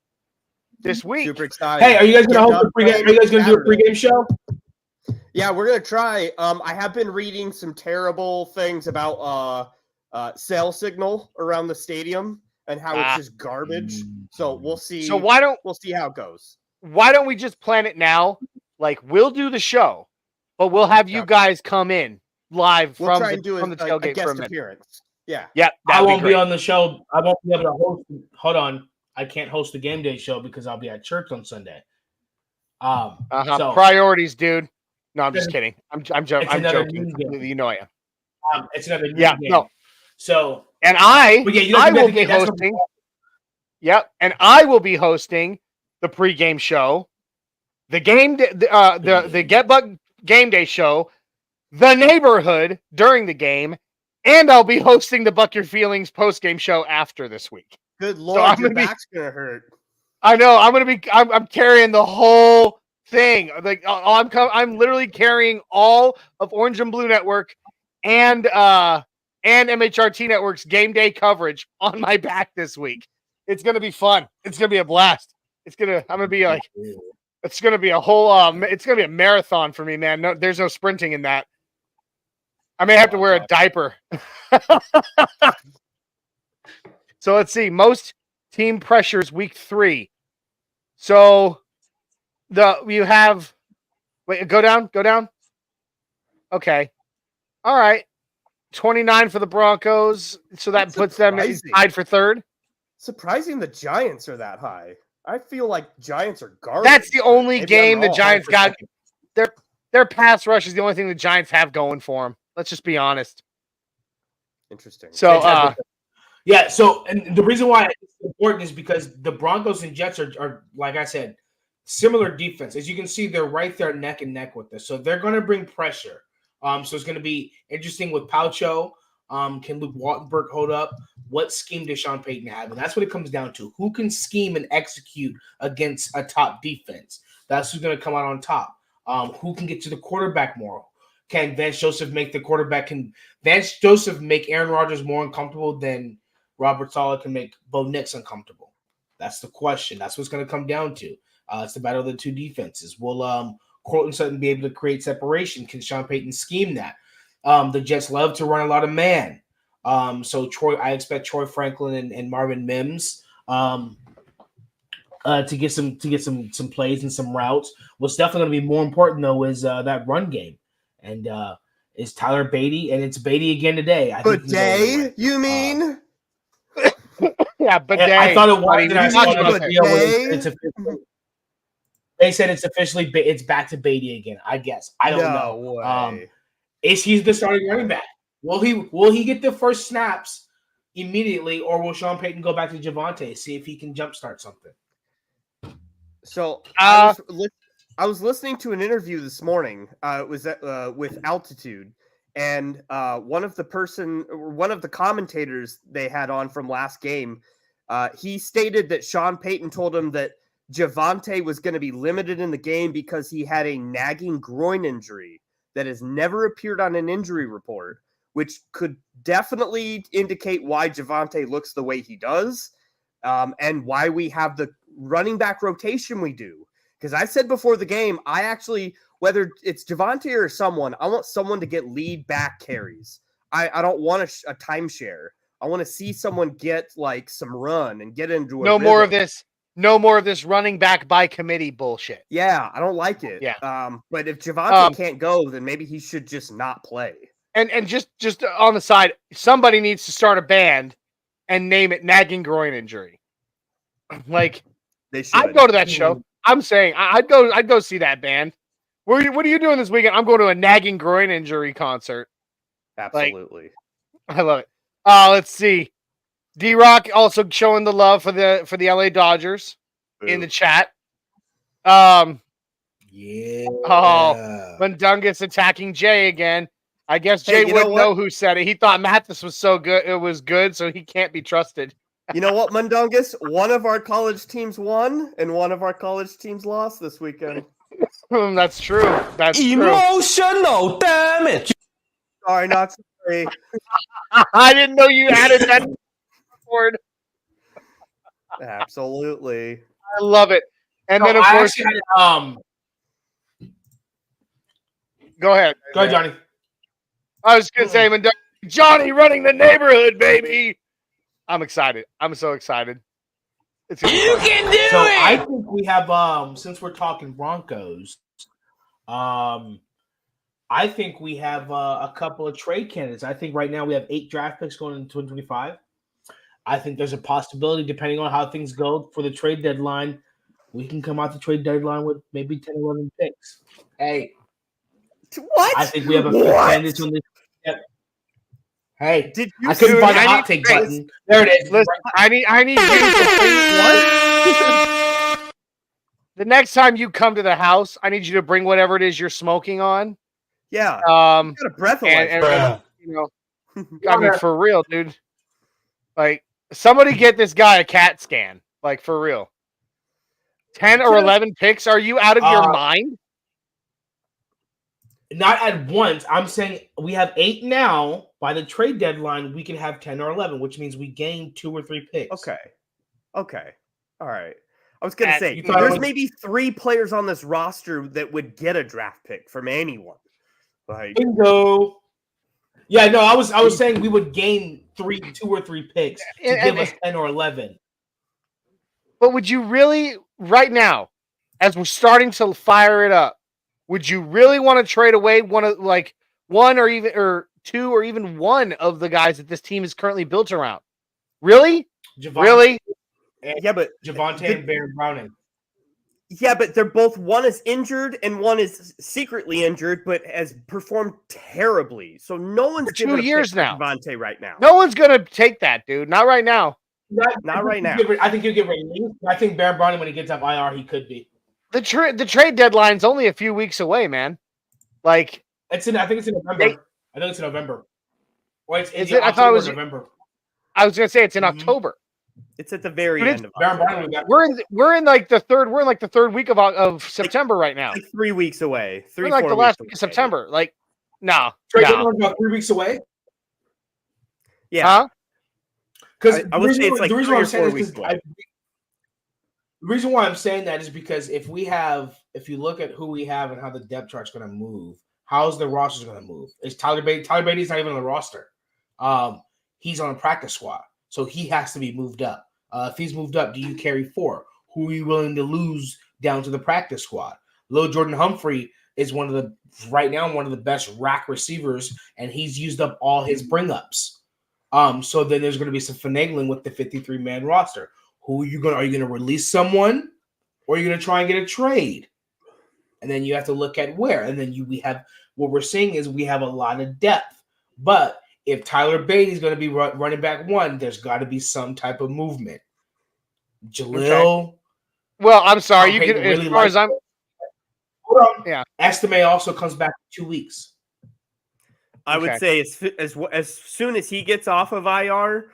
this week. Super excited. Hey, are you guys going to host a pregame? Are you guys going to do a pregame show? Yeah, we're going to try. I have been reading some terrible things about cell signal around the stadium and how it's just garbage. So we'll see. So we'll see how it goes. Why don't we just plan it now? Like, we'll do the show, but we'll have you guys come in live from the tailgate guest for a minute. appearance. Yeah. I won't be on the show. I won't be able to host. Hold on. I can't host the game day show because I'll be at church on Sunday. So, priorities, dude. No, I'm just kidding. I'm joking. You know I am. It's another game. No. So I will be hosting. Yep, and I will be hosting the pregame show, the Get Buck game day show, the neighborhood during the game, and I'll be hosting the Buck Your Feelings postgame show after this week. Good Lord, your back's gonna hurt. I know. I'm carrying the whole thing. Like I'm literally carrying all of Orange and Blue Network and MHRT Network's game day coverage on my back this week. It's gonna be fun. It's gonna be a blast. It's gonna be a whole it's gonna be a marathon for me, man. No, there's no sprinting in that. I may have to wear a diaper. So let's see. Most team pressures week 3. So you have go down. Okay. All right. 29 for the Broncos. So that puts them tied for 3rd. Surprising the Giants are that high. I feel like Giants are garbage. That's the only game the Giants got. Their pass rush is the only thing the Giants have going for them. Let's just be honest. Interesting. So, yeah. So, and the reason why it's important is because the Broncos and Jets are, like I said, similar defense. As you can see, they're right there neck and neck with this. So they're going to bring pressure. So it's going to be interesting with Paucho. Can Luke Wattenberg hold up? What scheme does Sean Payton have? And that's what it comes down to. Who can scheme and execute against a top defense? That's who's going to come out on top. Who can get to the quarterback more? Can Vance Joseph make the quarterback? Can Vance Joseph make Aaron Rodgers more uncomfortable than Robert Saleh can make Bo Nix uncomfortable? That's the question. That's what's going to come down to. It's the battle of the two defenses. Will Courtland Sutton be able to create separation? Can Sean Payton scheme that? The Jets love to run a lot of man. So I expect Troy Franklin and Marvin Mims to get some plays and some routes. What's definitely going to be more important though is that run game, and is Tyler Beatty, and it's Beatty again today. Bidet, you mean? Yeah, but I thought it was. You mean It's officially, they said it's officially it's back to Beatty again. I guess I don't know. Way. Is he the starting running back? Will he get the first snaps immediately, or will Sean Payton go back to Javonte, see if he can jumpstart something? So I was listening to an interview this morning. It was with Altitude, and one of the commentators they had on from last game, he stated that Sean Payton told him that Javonte was going to be limited in the game because he had a nagging groin injury that has never appeared on an injury report, which could definitely indicate why Javonte looks the way he does, and why we have the running back rotation we do. Because I said before the game, I actually, whether it's Javonte or someone, I want someone to get lead back carries. I don't want a timeshare. I want to see someone get like some run and get into a no rhythm. more of this running back by committee bullshit. Yeah, I don't like it. Yeah. But if Javonte can't go, then maybe he should just not play. And just on the side, somebody needs to start a band and name it Nagging Groin Injury. Like, They should. I'd go to that show. I'm saying I'd go see that band. What are you doing this weekend? I'm going to a Nagging Groin Injury concert. Absolutely. I love it. Let's see. D-Rock also showing the love for the LA Dodgers in the chat. Yeah. Mundungus attacking Jay again. I guess Jay would know who said it. He thought Mathis was so good. It was good, so he can't be trusted. You know what, Mundungus? One of our college teams won, and one of our college teams lost this weekend. That's true. That's Emotional damage. Sorry, not sorry. I didn't know you added that word. Absolutely. I love it. And then, of course, go ahead. Go ahead, Johnny. I was going to say, Johnny running the neighborhood, baby. I'm excited. I'm so excited. You can do it. I think we have, since we're talking Broncos, I think we have a couple of trade candidates. I think right now we have 8 draft picks going into 2025. I think there's a possibility, depending on how things go for the trade deadline, we can come out the trade deadline with maybe 10, 11 picks. Hey. What? I think we have a few candidates on this. Yep. Hey, I couldn't find the hot take button. There it is. Listen, I need you to what? The next time you come to the house, I need you to bring whatever it is you're smoking on. Yeah. Got a breathalyzer. I mean, for real, dude. Like, somebody get this guy a CAT scan. Like, for real. 10 or 11 picks? Are you out of your mind? Not at once. I'm saying we have 8 now. By the trade deadline, we can have 10 or 11, which means we gain 2 or 3 picks. Okay. All right. I was going to say, there's maybe 3 players on this roster that would get a draft pick from anyone. Like, bingo. Yeah, no, I was saying we would gain 2 or 3 picks to give us 10 or 11. But would you really, right now, as we're starting to fire it up, would you really want to trade away one or 2 or even one of the guys that this team is currently built around? Really? Really? Yeah, but Javonte and Baron Browning. Yeah, but they're both, one is injured and one is secretly injured, but has performed terribly. So no one's giving 2 years now. Javonte right now. No one's gonna take that, dude. Not right now. Not right now. I think he'll get released. I think Baron Browning, when he gets up IR, he could be. The trade deadline's only a few weeks away, man. Like, I think it's in November. I think it's in November. Or is it? I thought it was November. I was gonna say it's in October. It's at the very But end of Baron October. Browning, we got We're in like the third week of September right now. Like 3 weeks away. We're 3 in like 4 the weeks last away. week of September. Like, no, trade no. deadline's about 3 weeks away. Yeah. Huh? Because I would say it's like the reason 3 why or I'm saying 4 this weeks is away. the reason why I'm saying that is because if you look at who we have and how the depth chart's going to move, how's the roster's going to move? Is Tyler Beatty's not even on the roster. He's on a practice squad, so he has to be moved up. If he's moved up, do you carry 4? Who are you willing to lose down to the practice squad? Lil Jordan Humphrey is right now one of the best rack receivers, and he's used up all his bring-ups. So then there's going to be some finagling with the 53-man roster. Are you going to release someone, or are you going to try and get a trade? And then you have to look at where. And then we have what we're seeing is we have a lot of depth. But if Tyler Beatty is going to be running back 1, there's got to be some type of movement. Jalil. Okay. Well, I'm sorry. You Payton can, really as far as I'm. Hold on. Yeah. Estime also comes back in 2 weeks. I would say as soon as he gets off of IR,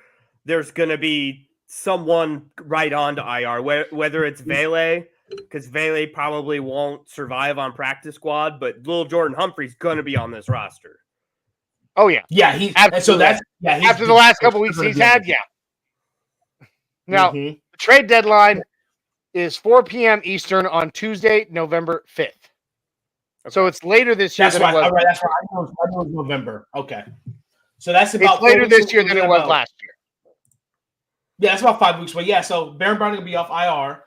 there's going to be someone right on to IR, whether it's Vele, because Vele probably won't survive on practice squad, but Lil Jordan Humphrey's going to be on this roster. Oh yeah, Yeah, after the last couple weeks he's had. Yeah. Now the trade deadline is 4 p.m. Eastern on Tuesday, November 5th. Okay. So it's later this year. That's right. All right. That's right. I know it's November. Okay. So that's about it's later this year than it was last year. Yeah, it's about 5 weeks. But yeah, so Baron Browning will be off IR.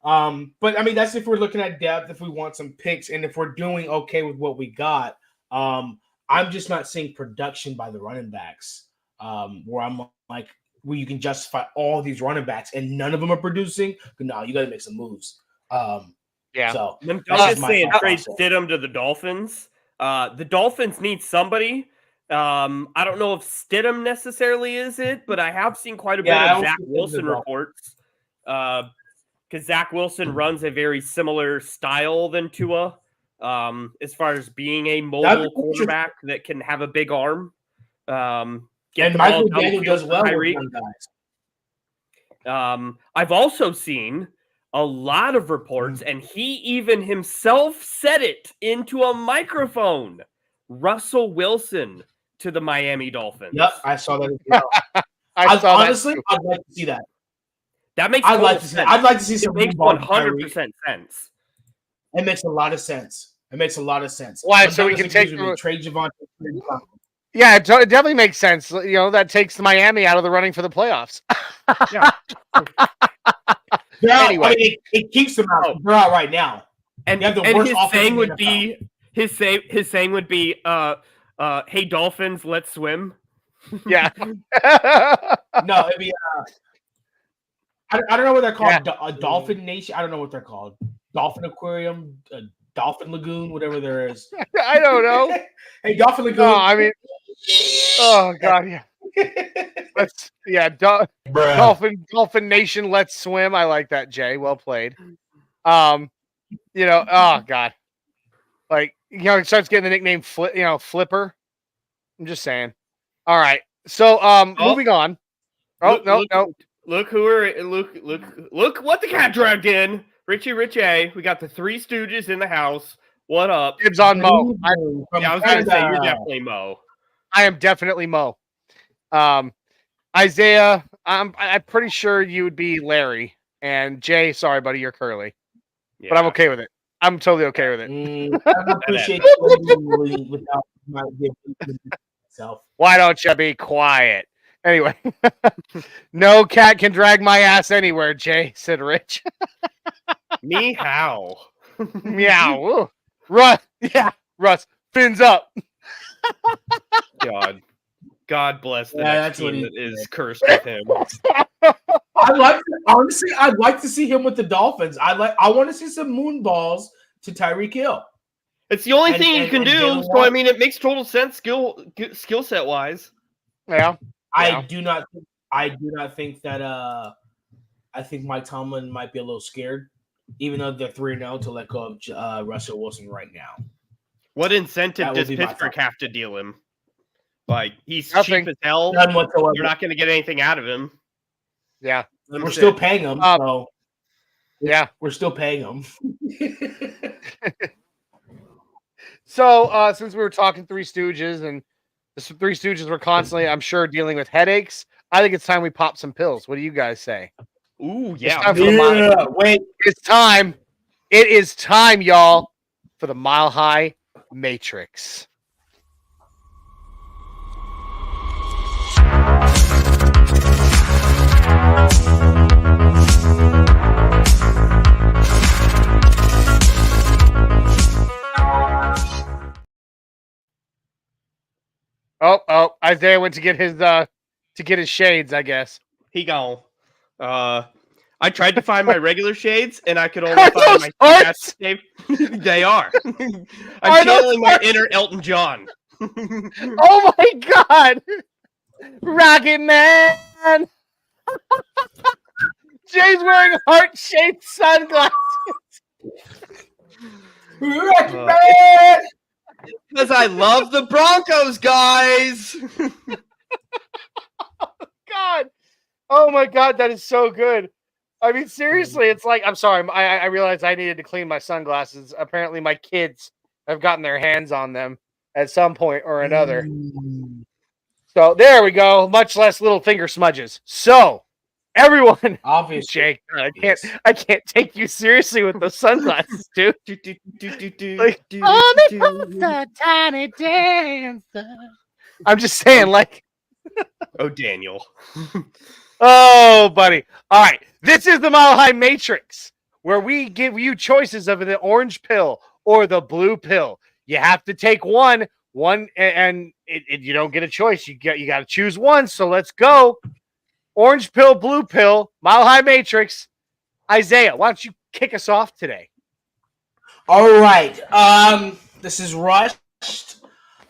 But I mean, that's if we're looking at depth, if we want some picks, and if we're doing okay with what we got. I'm just not seeing production by the running backs. Where I'm like, where you can justify all these running backs and none of them are producing. No, you got to make some moves. Yeah. So I'm just saying, trade Stidham to the Dolphins. The Dolphins need somebody. I don't know if Stidham necessarily is it, but I have seen quite a bit of Zach Wilson reports. Because Zach Wilson runs a very similar style than Tua, as far as being a mobile quarterback that can have a big arm. And Michael Daniel does well with young guys. I've also seen a lot of reports, and he even himself said it into a microphone. Russell Wilson to the Miami Dolphins. Yep, I saw that as well. Honestly, I'd like to see that. That makes I'd like to see some. It makes 100% sense. It makes a lot of sense. Why? So we can take trade Javonte. Yeah, it definitely makes sense. You know, that takes Miami out of the running for the playoffs. Yeah. Anyway, I mean, it keeps them out. They're out right now. And his saying would be, his saying would be, "Hey Dolphins, let's swim." Yeah. No, it'd be. I don't know what they're called. Yeah. A Dolphin Nation. I don't know what they're called. Dolphin Aquarium, Dolphin Lagoon, whatever there is. I don't know. Hey, Dolphin Lagoon. No, I mean, oh god, yeah. Dolphin Nation, let's swim. I like that, Jay. Well played. You know, oh god, like it starts getting the nickname Flipper. I'm just saying. All right, so moving on. No. Look what the cat dragged in. Richie Rich A. We got the Three Stooges in the house. What up? Dibs on Mo. I was going to say you're definitely Mo. I am definitely Mo. Isaiah, I'm pretty sure you would be Larry. And Jay, sorry, buddy, you're Curly. Yeah. But I'm okay with it. I'm totally okay with it. I appreciate you without my myself. Why don't you be quiet? Anyway, no cat can drag my ass anywhere, Jay, said Rich. Meow. Meow. Russ, fins up. God bless the next team that is cursed with him. I'd like to see him with the Dolphins. I want to see some moon balls to Tyreek Hill. It's the only thing you can do. So I mean, it makes total sense skill set wise. Yeah. I do not think that I think Mike Tomlin might be a little scared, even though they're 3-0 to let go of Russell Wilson right now. What incentive does Pittsburgh have to deal him? Like he's Nothing. cheap as hell. None whatsoever. You're not going to get anything out of him. Yeah. We're still paying them. So yeah. We're still paying them. So since we were talking Three Stooges and the Three Stooges were constantly, I'm sure, dealing with headaches, I think it's time we pop some pills. What do you guys say? Ooh, It's yeah. time for the mile. Wait. It's time. It is time, y'all, for the Mile High Matrix. Oh, Isaiah went to get his shades, I guess. He gone. I tried to find my regular shades, and I could only Are find those my hearts? They are. I'm Are those channeling my hearts? inner Elton John. Oh my God, Rocket Man! Jay's wearing heart-shaped sunglasses. Because I love the Broncos, guys. God, oh my God, that is so good. I mean, seriously, it's like, I'm sorry, I realized I needed to clean my sunglasses. Apparently, my kids have gotten their hands on them at some point or another. So there we go. Much less little finger smudges. So everyone, Obviously, Jake, I can't take you seriously with those sunglasses, dude. Like, the tiny dancer. I'm just saying, like, Oh, Daniel. oh, buddy. All right. This is the Mile High Matrix, where we give you choices of the orange pill or the blue pill. You have to take one, and you don't get a choice. You got to choose one. So let's go. Orange pill, blue pill, Mile High Matrix. Isaiah, why don't you kick us off today? All right. This is rushed,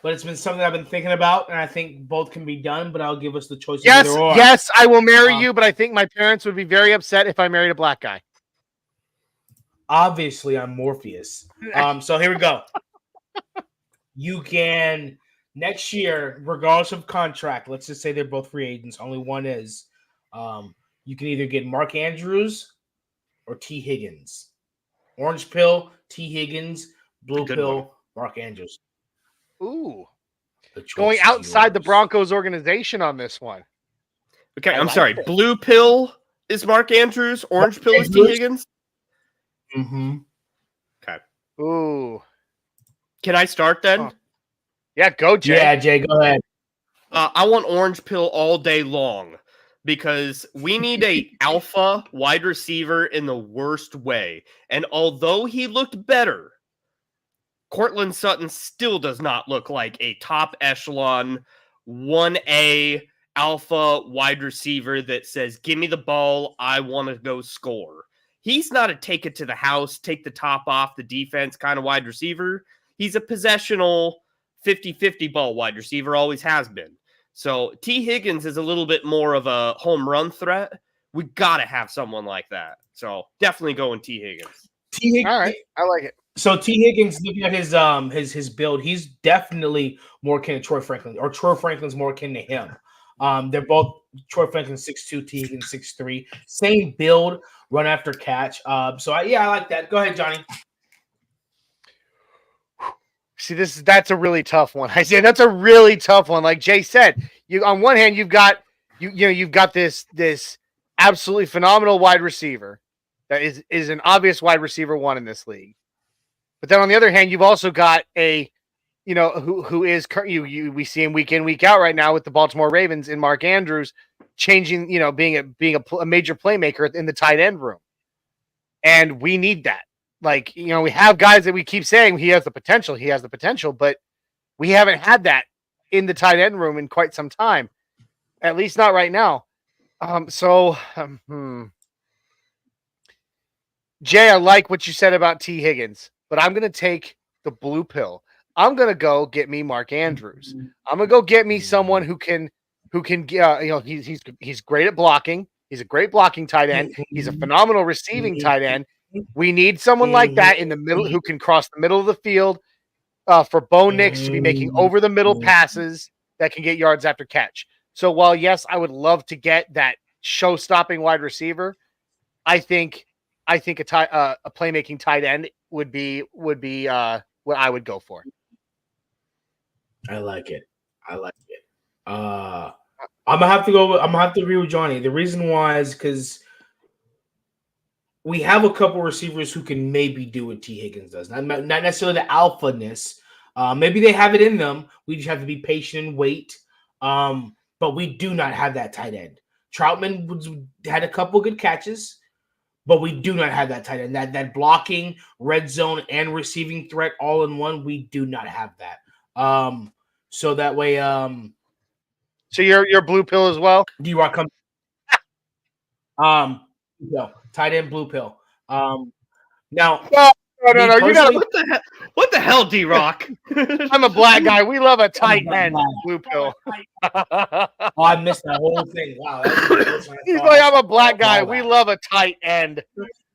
but it's been something I've been thinking about, and I think both can be done. But I'll give us the choice. Yes, I will marry you, but I think my parents would be very upset if I married a black guy. Obviously, I'm Morpheus. So here we go. You can next year, regardless of contract. Let's just say they're both free agents. Only one is. You can either get Mark Andrews or T. Higgins. Orange pill, T. Higgins. Blue pill, Mark Andrews. Ooh. Going outside the Broncos organization on this one. Okay, I'm sorry. It. Blue pill is Mark Andrews. Orange pill is T. Higgins. Mm-hmm. Okay. Ooh. Can I start then? Yeah, go, Jay. Yeah, Jay, go ahead. I want orange pill all day long because we need a alpha wide receiver in the worst way. And although he looked better, Cortland Sutton still does not look like a top echelon 1A alpha wide receiver that says, give me the ball, I want to go score. He's not a take it to the house, take the top off the defense kind of wide receiver. He's a possessional 50-50 ball wide receiver, always has been. So T. Higgins is a little bit more of a home run threat. We got to have someone like that. So definitely going T. Higgins. All right, I like it. So T. Higgins, looking at his build, he's definitely more akin to Troy Franklin, or Troy Franklin's more akin to him. They're both Troy Franklin 6'2", T. Higgins 6'3", same build, run after catch. I like that. Go ahead, Johnny. See, that's a really tough one. I say that's a really tough one. Like Jay said, you on one hand you've got you've got this absolutely phenomenal wide receiver that is an obvious wide receiver one in this league. But then on the other hand, you've also got a who is we see him week in, week out right now with the Baltimore Ravens in Mark Andrews, changing, being a major playmaker in the tight end room. And we need that. Like, we have guys that we keep saying he has the potential, but we haven't had that in the tight end room in quite some time, at least not right now. Jay, I like what you said about T. Higgins, but I'm going to take the blue pill. I'm going to go get me Mark Andrews. I'm going to go get me someone who can he's great at blocking. He's a great blocking tight end. He's a phenomenal receiving tight end. We need someone like that in the middle who can cross the middle of the field for Bo Nix to be making over the middle passes that can get yards after catch. So while, yes, I would love to get that show-stopping wide receiver, I think a playmaking tight end would be what I would go for. I like it. I'm gonna have to agree with Johnny. The reason why is because we have a couple receivers who can maybe do what T. Higgins does. Not necessarily the alpha-ness. Maybe they have it in them. We just have to be patient and wait. But we do not have that tight end. Troutman had a couple good catches, but we do not have that tight end. That blocking, red zone, and receiving threat all in one, we do not have that. So that way, so you're blue pill as well? D-Rock comes. No, tight end blue pill. Now, no. You got what the hell, D-Rock? I'm a black guy. We love a tight end blue pill. I missed that whole thing. Wow, he's like, I'm a black guy. We love a tight end.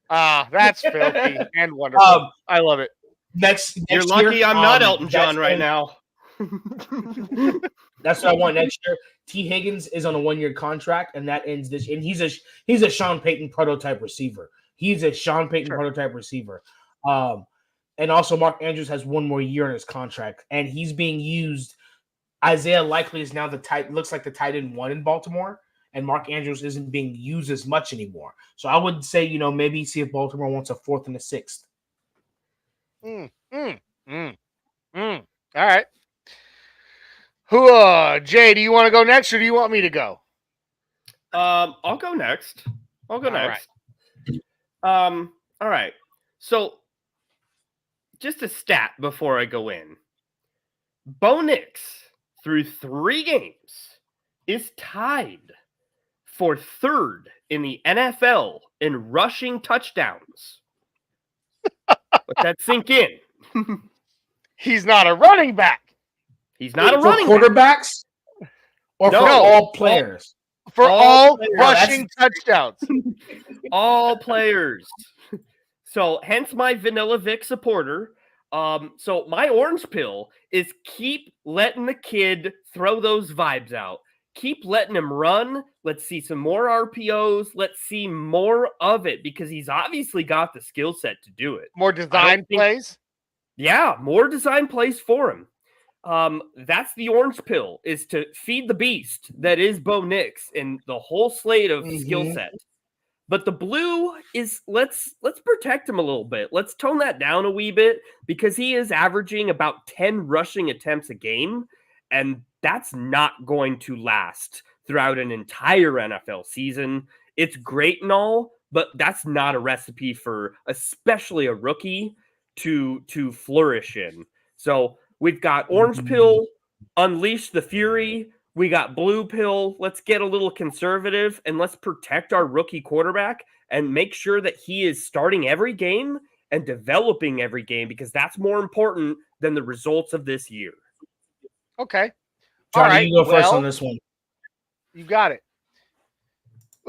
That's filthy and wonderful. I love it. Next You're lucky I'm not Elton John right now. That's what I want next year. T. Higgins is on a 1-year contract, and that ends this. And he's a Sean Payton prototype receiver. And also Mark Andrews has 1 more year in his contract, and he's being used. Isaiah Likely is now looks like the tight end 1 in Baltimore, and Mark Andrews isn't being used as much anymore. So I would say, maybe see if Baltimore wants a 4th and a 6th. All right. Jay, do you want to go next, or do you want me to go? I'll go next. All right. So, just a stat before I go in. Bo Nix, through 3 games, is tied for 3rd in the NFL in rushing touchdowns. Let that sink in. He's not a running back. He's not a running quarterbacks? Or No, for all players? For all rushing touchdowns. All players. So, hence my Vanilla Vic supporter. So my orange pill is keep letting the kid throw those vibes out. Keep letting him run. Let's see some more RPOs. Let's see more of it because he's obviously got the skill set to do it. More design plays? Yeah, more design plays for him. That's the orange pill, is to feed the beast that is Bo Nix and the whole slate of skill set. But the blue is let's protect him a little bit. Let's tone that down a wee bit because he is averaging about 10 rushing attempts a game, and that's not going to last throughout an entire NFL season. It's great and all, but that's not a recipe for especially a rookie to flourish in. So we've got orange pill, unleash the fury. We got blue pill. Let's get a little conservative and let's protect our rookie quarterback and make sure that he is starting every game and developing every game because that's more important than the results of this year. Okay. Johnny, all right. You go first on this one. You got it.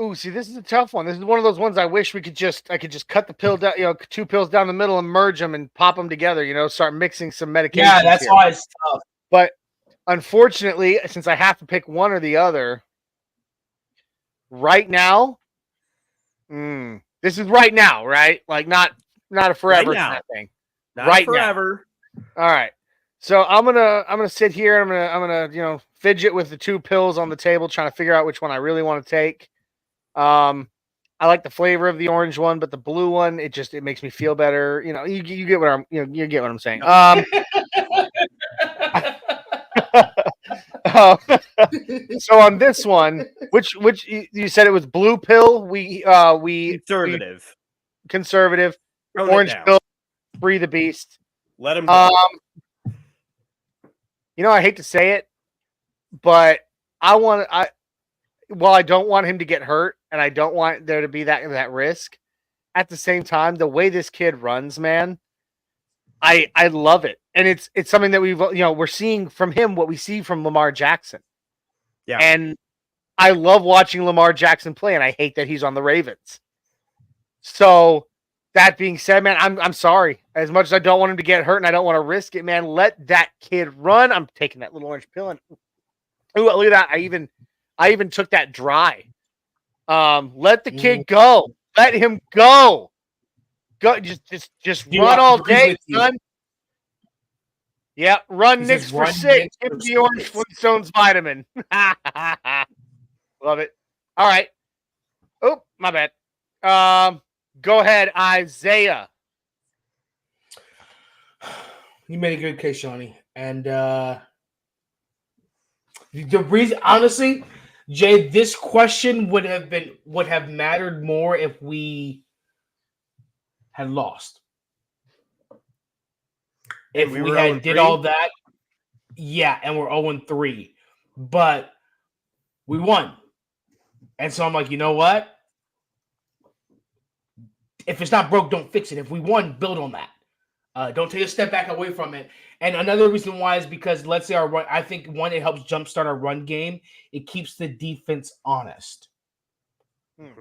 Ooh, see, this is a tough one. This is one of those ones I wish I could just cut the pill down, 2 pills down the middle and merge them and pop them together, start mixing some medications. Yeah, that's why it's tough. But unfortunately, since I have to pick one or the other, right now, this is right now, right? Like not a forever kind of thing. Not right forever. Now. All right. So I'm gonna sit here. I'm gonna fidget with the 2 pills on the table, trying to figure out which one I really want to take. I like the flavor of the orange one, but the blue one, it makes me feel better. You get what you get what I'm saying. So on this one, which you said it was blue pill, we conservative, orange pill, free the beast. Let him go. I hate to say it, but while I don't want him to get hurt and I don't want there to be that risk, at the same time, the way this kid runs, man, I love it. And it's something that we're seeing from him what we see from Lamar Jackson. Yeah. And I love watching Lamar Jackson play, and I hate that he's on the Ravens. So that being said, man, I'm sorry. As much as I don't want him to get hurt and I don't want to risk it, man, let that kid run. I'm taking that little orange pill and ooh, look at that. I even took that dry. Let the kid go. Let him go. Go. Just run all day, son. Yeah, run Knicks for 6. Give me the orange Flintstones vitamin. Love it. All right. Oh, my bad. Go ahead, Isaiah. You made a good case, Shawnee. And the reason, honestly, Jay, this question would have mattered more if we had lost. If we had did all that, yeah, and we're 0-3. But we won. And so I'm like, you know what? If it's not broke, don't fix it. If we won, build on that. Don't take a step back away from it. And another reason why is because, let's say, our run, I think, one, it helps jumpstart our run game. It keeps the defense honest.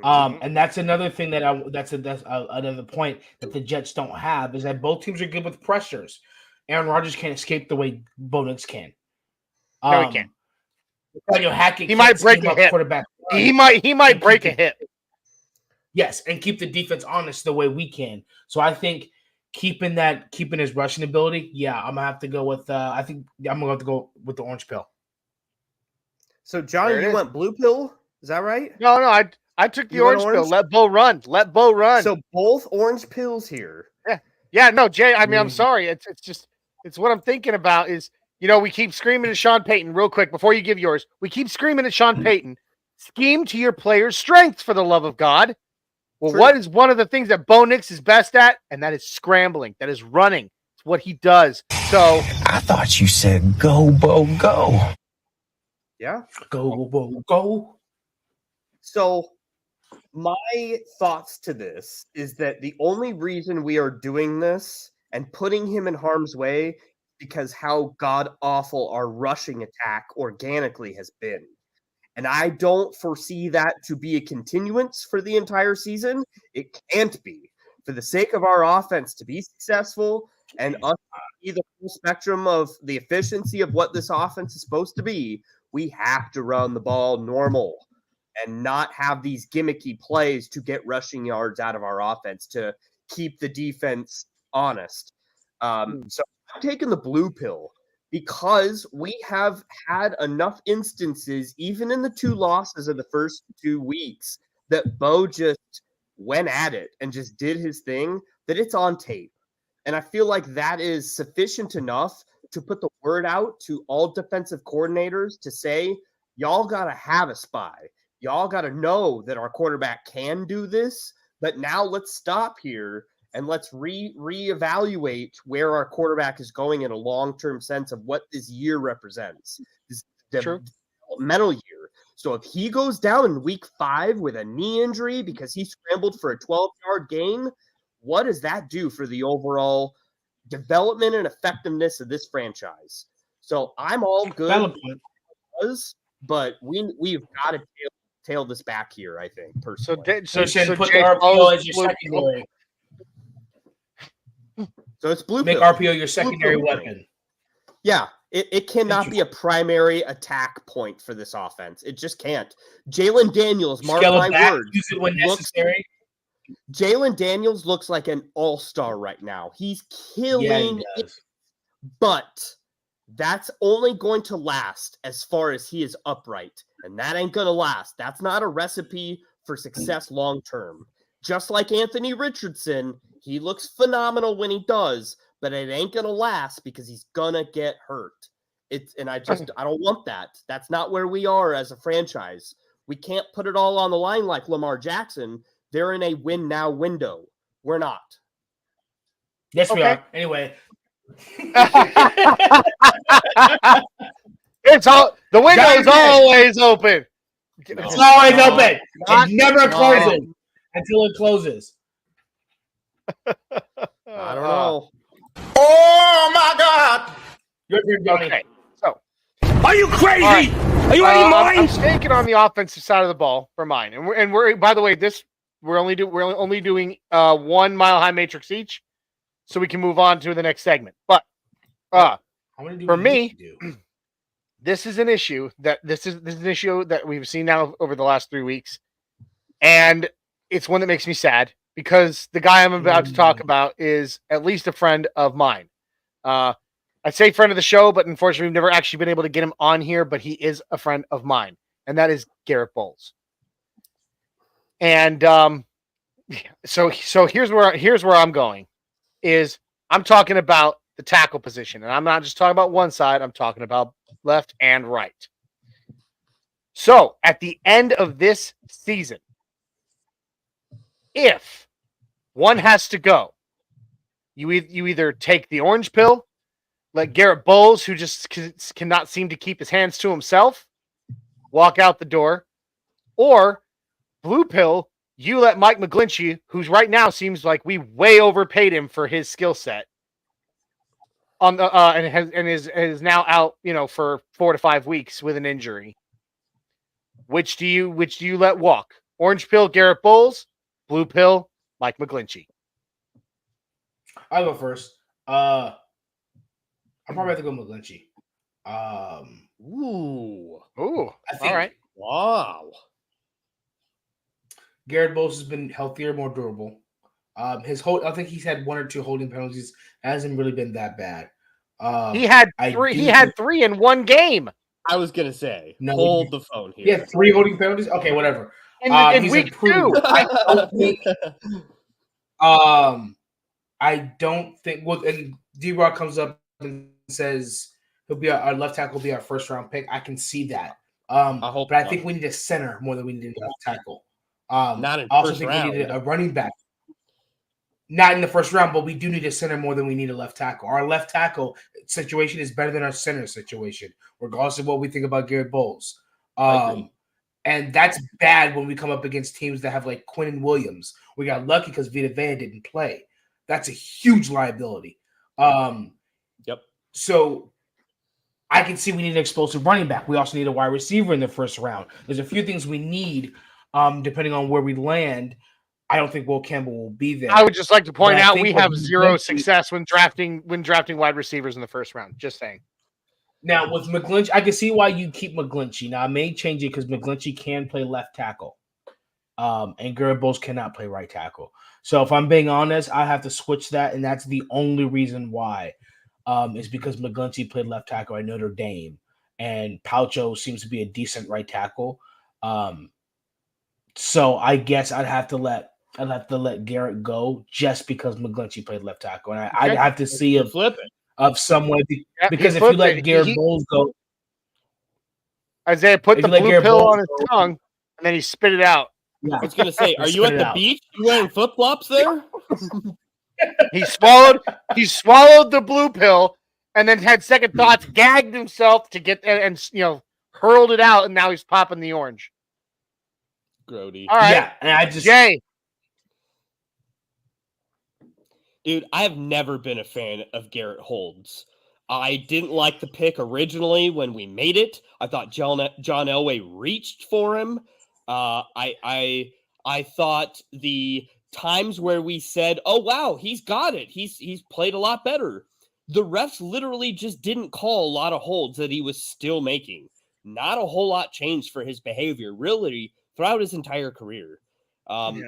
And that's another thing that's another point that the Jets don't have, is that both teams are good with pressures. Aaron Rodgers can't escape the way Bo Nix can. No, he can't. Hackett he might break a hip. Quarterback. He might break a hip. Yes, and keep the defense honest the way we can. So I think keeping his rushing ability, yeah, I'm gonna have to go with. I think I'm gonna have to go with the orange pill. So Johnny, you went blue pill? Is that right? No, I took the orange pill. Let Bo run. Let Bo run. So both orange pills here. Yeah. No, Jay. I mean, I'm sorry. It's what I'm thinking about. Is, we keep screaming at Sean Payton real quick before you give yours. We keep screaming at Sean Payton. Scheme to your players' strengths, for the love of God. Well, what is one of the things that Bo Nix is best at? And that is scrambling. That is running. It's what he does. So I thought you said go, Bo, go. Yeah. Go, Bo, go. So my thoughts to this is that the only reason we are doing this and putting him in harm's way because how god-awful our rushing attack organically has been. And I don't foresee that to be a continuance for the entire season. It can't be. For the sake of our offense to be successful and us to see the full spectrum of the efficiency of what this offense is supposed to be, we have to run the ball normal and not have these gimmicky plays to get rushing yards out of our offense to keep the defense honest. So I'm taking the blue pill, because we have had enough instances, even in the 2 losses of the first 2 weeks, that Bo just went at it and just did his thing, that it's on tape. And I feel like that is sufficient enough to put the word out to all defensive coordinators to say, y'all got to have a spy. Y'all got to know that our quarterback can do this, but now let's stop here and let's reevaluate where our quarterback is going in a long-term sense of what this year represents. This developmental year. So if he goes down in week 5 with a knee injury because he scrambled for a 12-yard gain, what does that do for the overall development and effectiveness of this franchise? So I'm all good, but we've got to tail this back here, I think, personally. So put the RPO as your secondary. So it's blue. Make RPO your secondary weapon. Yeah, it cannot be a primary attack point for this offense. It just can't. Jalen Daniels, mark my words, use it when necessary. Jalen Daniels looks like an all-star right now. He's killing it, but that's only going to last as far as he is upright, and that ain't going to last. That's not a recipe for success long-term. Just like Anthony Richardson, he looks phenomenal when he does, but it ain't going to last because he's going to get hurt. I don't want that. That's not where we are as a franchise. We can't put it all on the line like Lamar Jackson. They're in a win now window. We're not. Yes, we are. Anyway. The window is always open. It's always open. It never closes until it closes. I don't know. Oh my God! Your turn, Johnny. Okay, so are you crazy? Right. Are you out of your mind? I'm staking on the offensive side of the ball for mine, and we're by the way, we're only doing 1 mile high matrix each, so we can move on to the next segment. But for me, this is an issue that we've seen now over the last 3 weeks. And it's one that makes me sad because the guy I'm about to talk about is at least a friend of mine. I say friend of the show, but unfortunately, we've never actually been able to get him on here, but he is a friend of mine, and that is Garrett Bowles. And so here's where I'm going is I'm talking about the tackle position, and I'm not just talking about one side, I'm talking about left and right. So at the end of this season, if one has to go, you either take the orange pill, let Garrett Bowles, who just cannot seem to keep his hands to himself, walk out the door, or blue pill, you let Mike McGlinchey, who's right now seems like we way overpaid him for his skill set, on the and is now out, for 4 to 5 weeks with an injury. Which do you let walk? Orange pill, Garrett Bowles. Blue pill, Mike McGlinchey. I'll go first. I'm probably have to go McGlinchey. Ooh. I think, all right. Wow. Garrett Bowles has been healthier, more durable. I think he's had 1 or 2 holding penalties. It hasn't really been that bad. He had 3. He had 3 in one game. I was gonna say, No, hold the phone here. He had 3 holding penalties. Okay, whatever. In He's week improved. 2. I don't think. Well, and D-Rock comes up and says he'll be our left tackle, will be our first round pick. I can see that. But I think we need a center more than we need a left tackle. Not in I also first think round. we need a running back. Not in the first round, but we do need a center more than we need a left tackle. Our left tackle situation is better than our center situation, regardless of what we think about Garrett Bowles. And that's bad when we come up against teams that have like Quinn Williams. We got lucky because Vita Vea didn't play. That's a huge liability. Yep. So I can see we need an explosive running back. We also need a wide receiver in the first round. There's a few things we need, depending on where we land. I don't think Will Campbell will be there. I would just like to point But I out think we what have McGlinchey- zero success when drafting wide receivers in the first round. Just saying. Now with McGlinchey, I can see why you keep McGlinchey. Now I may change it because McGlinchey can play left tackle, and Garrett Bowles cannot play right tackle. So if I'm being honest, I have to switch that, and that's the only reason why. Is because McGlinchey played left tackle at Notre Dame, and Paucho seems to be a decent right tackle. So I guess I'd have to let Garrett go just because McGlinchey played left tackle, and I'd have to see of some way because if you let Garrett Bowles go, Isaiah put the blue pill on his tongue and then he spit it out. I was gonna say, are you at the beach? You wearing flip flops there? He swallowed the blue pill and then had second thoughts, gagged himself to get and hurled it out, and now he's popping the orange. Grody. All right. Yeah, and I just Jay. Dude, I have never been a fan of Garrett Holds. I didn't like the pick originally when we made it. I thought John Elway reached for him. I thought the times where we said, "Oh wow, he's got it. He's played a lot better." The refs literally just didn't call a lot of holds that he was still making. Not a whole lot changed for his behavior, really, throughout his entire career.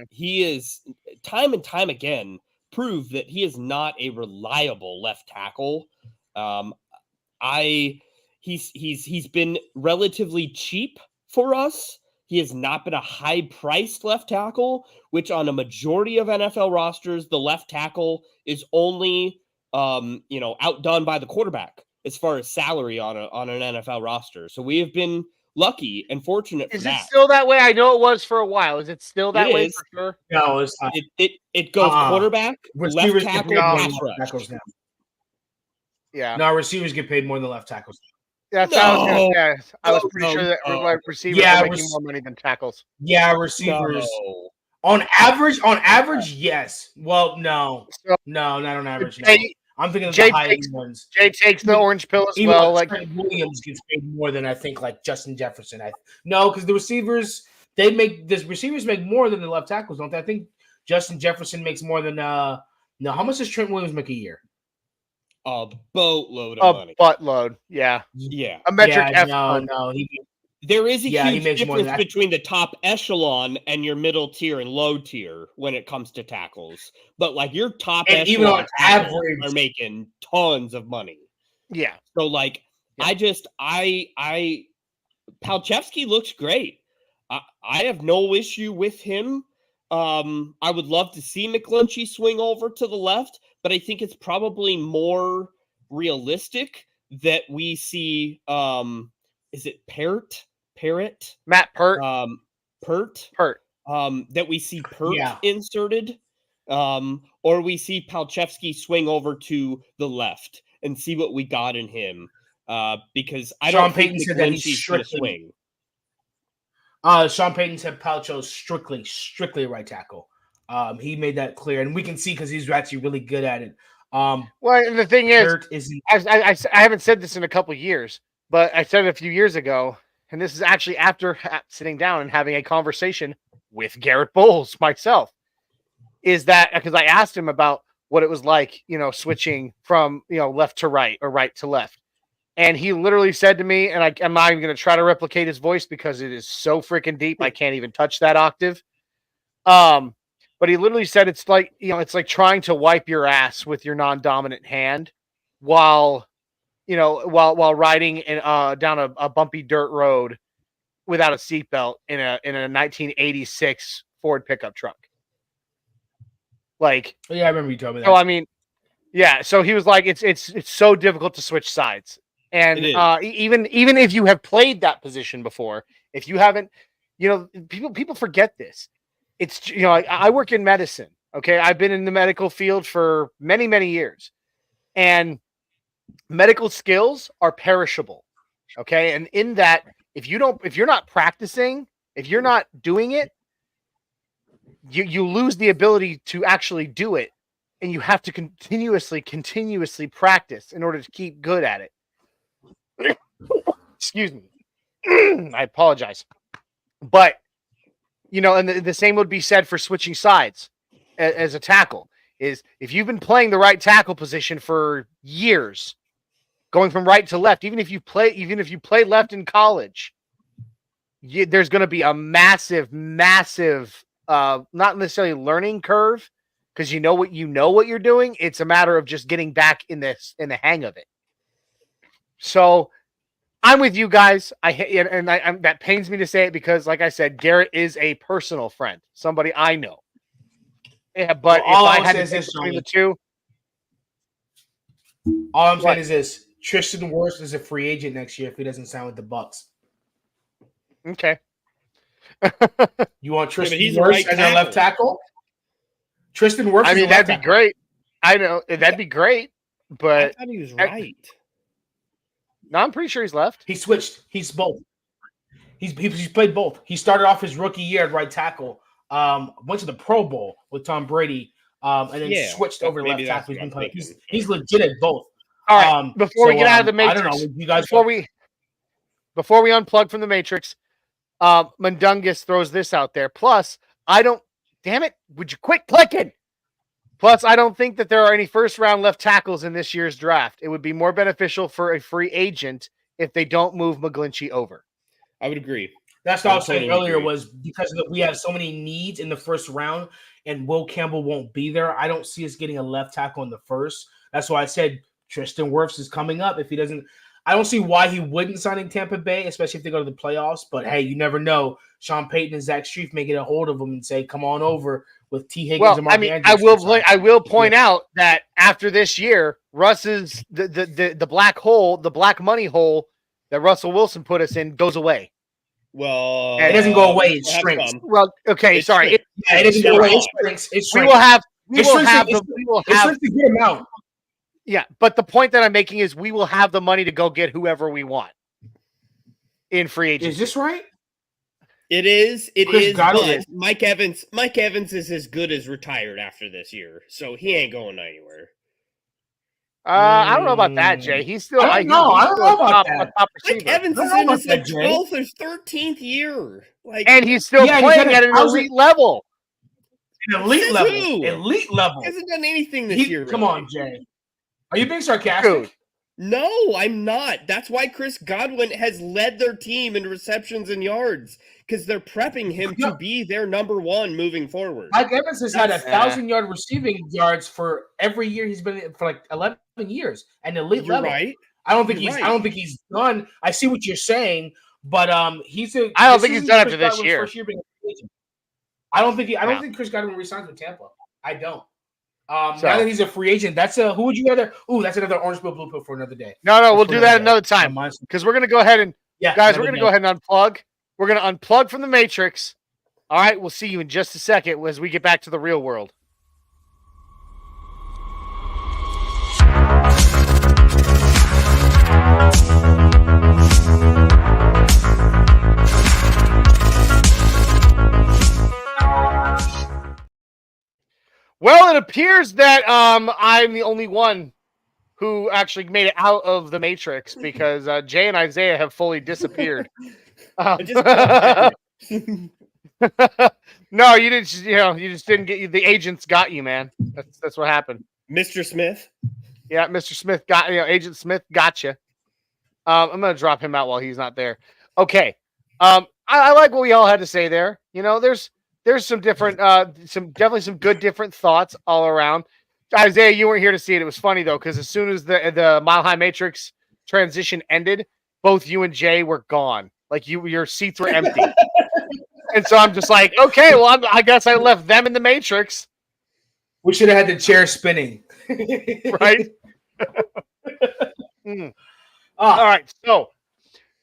He is time and time again proved that he is not a reliable left tackle. He's been relatively cheap for us. He has not been a high-priced left tackle, which on a majority of NFL rosters, the left tackle is only outdone by the quarterback as far as salary on an NFL roster. So we have been lucky and fortunate for that. Is it still that way? I know it was for a while. Is it still that way for sure? No, it's not. It goes quarterback, left tackle, pass rush. Now. Yeah. No, receivers get paid more than left tackles. That's what I was going to say. I was pretty sure that receivers are making more money than tackles. Yeah, receivers. No. On average, yes. Well, no, not on average. No. I'm thinking of the high ones. Jay takes the orange pill as Even well. Like Williams gets paid more than I think like Justin Jefferson. No, because the receivers receivers make more than the left tackles, don't they? I think Justin Jefferson makes more than how much does Trent Williams make a year? A boatload of money. A buttload, yeah. Yeah. A metric F. No. There is a Yeah, he huge makes more than difference that. between the top echelon and your middle tier and low tier when it comes to tackles. But like your top And even echelon on tackles average- are making tons of money. Yeah. So like I Palchevsky looks great. I have no issue with him. I would love to see McGlinchey swing over to the left, but I think it's probably more realistic that we see is it Parrott? Matt Pert. Pert? Pert. That we see Pert Yeah. inserted. Or we see Palchevsky swing over to the left and see what we got in him. Because I Sean don't think Payton said that he's McGlinchey's going to strictly- swing. Sean Payton said Palcho's strictly a right tackle. He made that clear, and we can see because he's actually really good at it. Well, and the thing is, Hurt isn't. I haven't said this in a couple of years, but I said it a few years ago, and this is actually after sitting down and having a conversation with Garrett Bowles myself. Is that because I asked him about what it was like, switching from left to right or right to left. And he literally said to me, and I'm not even going to try to replicate his voice because it is so freaking deep. I can't even touch that octave. But he literally said it's like, it's like trying to wipe your ass with your non-dominant hand while riding down a bumpy dirt road without a seatbelt in a 1986 Ford pickup truck. Like, Yeah, I remember you told me that. so I mean, yeah. So he was like, it's so difficult to switch sides. And It is. even if you have played that position before, if you haven't, people forget this. It's I work in medicine. Okay, I've been in the medical field for many, many years, and medical skills are perishable. Okay, and in that, if you're not practicing, if you're not doing it, you lose the ability to actually do it, and you have to continuously practice in order to keep good at it. Excuse me. I apologize. But, and the same would be said for switching sides as a tackle. Is if you've been playing the right tackle position for years, going from right to left, even if you play left in college, there's going to be a massive, not necessarily learning curve because you know what you're doing. It's a matter of just getting back in the hang of it. So I'm with you guys. That pains me to say it because, like I said, Garrett is a personal friend, somebody I know. Yeah, but Well, all if I I had say to is pick this, between Johnny. the two, All I'm saying What? is this: Tristan Wirfs is a free agent next year if he doesn't sign with the Bucs. okay. You want Tristan he's a Wirfs right as our left tackle? Tristan Wirfs. I is a mean, left that'd be tackle. great. I know that'd be great, I but thought he was right. no, I'm pretty sure he's left. He switched. He's both. He's played both. He started off his rookie year at right tackle. Went to the Pro Bowl with Tom Brady. And then Yeah, switched over to maybe left that's tackle. He's what been I'm playing. thinking. He's legit at both. All right. Before we get out of the I matrix, don't know. You guys, before we unplug from the matrix, Mundungus throws this out there. Plus, damn it, would you quit clicking? Plus, I don't think that there are any first-round left tackles in this year's draft. It would be more beneficial for a free agent if they don't move McGlinchey over. I would agree. That's what I was saying totally earlier agree. was because we have so many needs in the first round and Will Campbell won't be there. I don't see us getting a left tackle in the first. That's why I said Tristan Wirfs is coming up. If he doesn't, I don't see why he wouldn't sign in Tampa Bay, especially if they go to the playoffs. But hey, you never know. Sean Payton and Zach Strief may get a hold of him and say, "Come on over with T. Higgins Well, and Mark I mean, Andrews." I will point out that after this year, Russ's the black hole, the black money hole that Russell Wilson put us in goes away. Well, It doesn't go away; it we'll have shrinks. some. Well, okay, It sorry. shrinks. It doesn't go away; it shrinks. It We shrinks. will have It shrinks a good amount. Yeah, but the point that I'm making is we will have the money to go get whoever we want in free agency. Is this right? It is. It Chris is. Godwin. But Mike Evans is as good as retired after this year, so he ain't going anywhere. I don't know about that, Jay. He's still. I don't know. I don't know about that. a top Mike receiver. Evans I is don't in know his about like that, Jay. 12th or 13th year. Like, And he's still Yeah, and playing he's at at an a elite level. An elite Says level. who? Elite level. he hasn't done anything this year. Come really. on, Jay. Are you being sarcastic? Dude. No, I'm not. That's why Chris Godwin has led their team in receptions and yards, because they're prepping him to be their number one moving forward. Mike Evans has had 1,000-yard receiving yards for every year he's been in for like 11 years, and elite You're level. right. I don't think he's done. I see what you're saying, but I don't think he's done after this year. I don't think Chris Godwin resigns with Tampa. I don't. Now that he's a free agent, who would you rather? Ooh, that's another orange pill, blue pill for another day. No, we'll do that another time because we're gonna go ahead and guys, we're gonna go ahead and unplug. We're gonna unplug from the Matrix. All right, we'll see you in just a second as we get back to the real world. Well, it appears that I'm the only one who actually made it out of the Matrix because Jay and Isaiah have fully disappeared. No, you didn't. You just didn't get you. The agents got you, man. That's what happened. Mr. Smith. Yeah, Mr. Smith got Agent Smith got you. I'm gonna drop him out while he's not there. Okay. I like what we all had to say there. There's some different, definitely some good different thoughts all around. Isaiah, you weren't here to see it. It was funny though, because as soon as the Mile High Matrix transition ended, both you and Jay were gone. Like your seats were empty. And so I'm just like, okay, well, I guess I left them in the Matrix. We should have had the chair spinning. Right? All right. So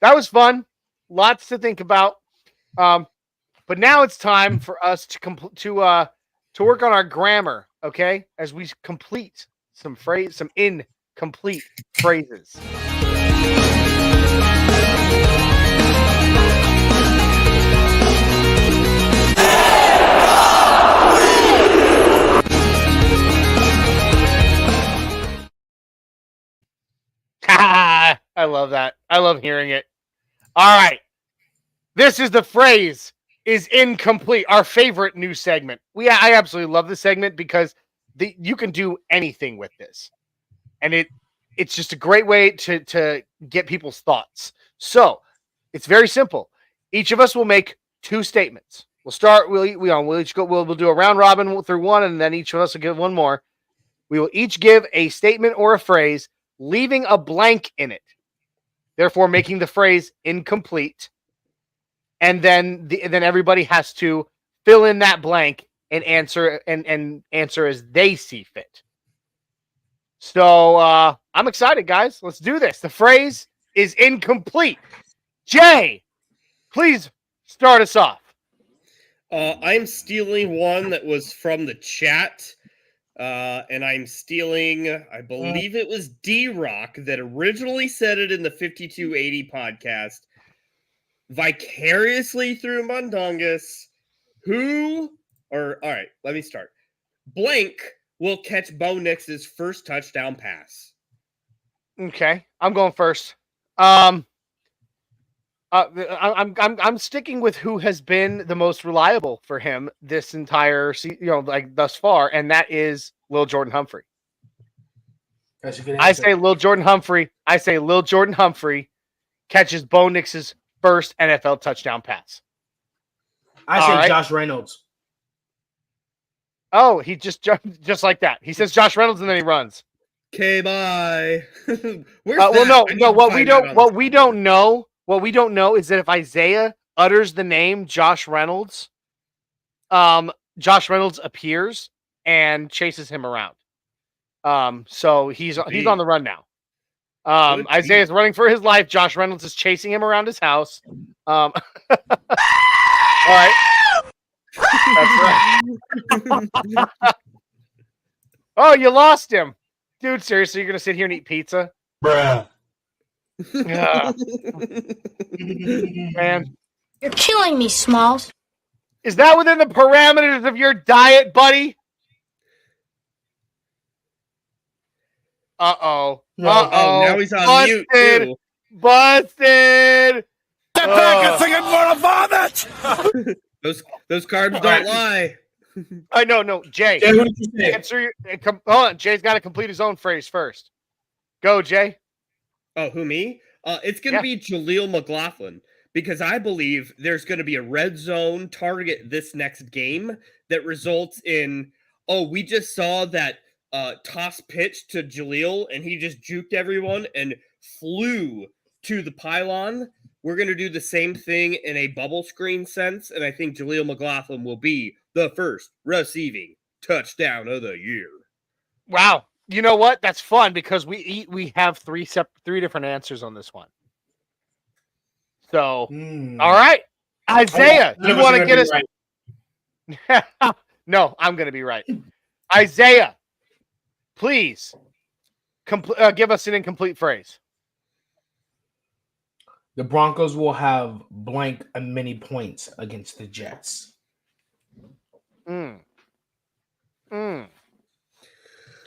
that was fun. Lots to think about. But now it's time for us to work on our grammar, okay? As we complete some incomplete phrases. I love that. I love hearing it. All right. This is the phrase is incomplete. Our favorite new segment. I absolutely love this segment because you can do anything with this. And it's just a great way to get people's thoughts. So it's very simple. Each of us will make two statements. We'll start, we'll each go, we'll do a round robin through one, and then each of us will give one more. We will each give a statement or a phrase, leaving a blank in it, therefore making the phrase incomplete. And then everybody has to fill in that blank and answer and answer as they see fit. So I'm excited, guys. Let's do this. The phrase is incomplete. Jay, please start us off. I'm stealing one that was from the chat. And I'm stealing, I believe it was D-Rock that originally said it in the 5280 podcast. Vicariously through Mundungus, all right, let me start. Blank will catch Bo Nix's first touchdown pass. Okay, I'm going first. I'm sticking with who has been the most reliable for him this entire thus far, and that is Lil Jordan Humphrey. That's a good answer. I say Lil Jordan Humphrey catches Bo Nix's first NFL touchdown pass. I say Josh Reynolds. Oh, he just like that. He says Josh Reynolds and then he runs. Okay, bye. Where's well, no. What we don't know is that if Isaiah utters the name Josh Reynolds, Josh Reynolds appears and chases him around. So he's on the run now. Isaiah's running for his life. Josh Reynolds is chasing him around his house. All right. That's right. Oh, you lost him. Dude, seriously, you're going to sit here and eat pizza? Bruh. Man. You're killing me, Smalls. Is that within the parameters of your diet, buddy? Uh-oh. Now he's on mute, too. Busted! Get back and singing for a vomit! Those carbs don't lie. I know, no. Jay, what did you say? answer your. Hold on. Jay's got to complete his own phrase first. Go, Jay. Oh, who, me? It's going to be Jaleel McLaughlin, because I believe there's going to be a red zone target this next game that results in, we just saw that toss pitch to Jaleel, and he just juked everyone and flew to the pylon. We're going to do the same thing in a bubble screen sense, and I think Jaleel McLaughlin will be the first receiving touchdown of the year. Wow. You know what? That's fun because we have three different answers on this one. So, all right. Isaiah, you want to get us right? No, I'm going to be right. Isaiah, please give us an incomplete phrase. The Broncos will have blank many points against the Jets.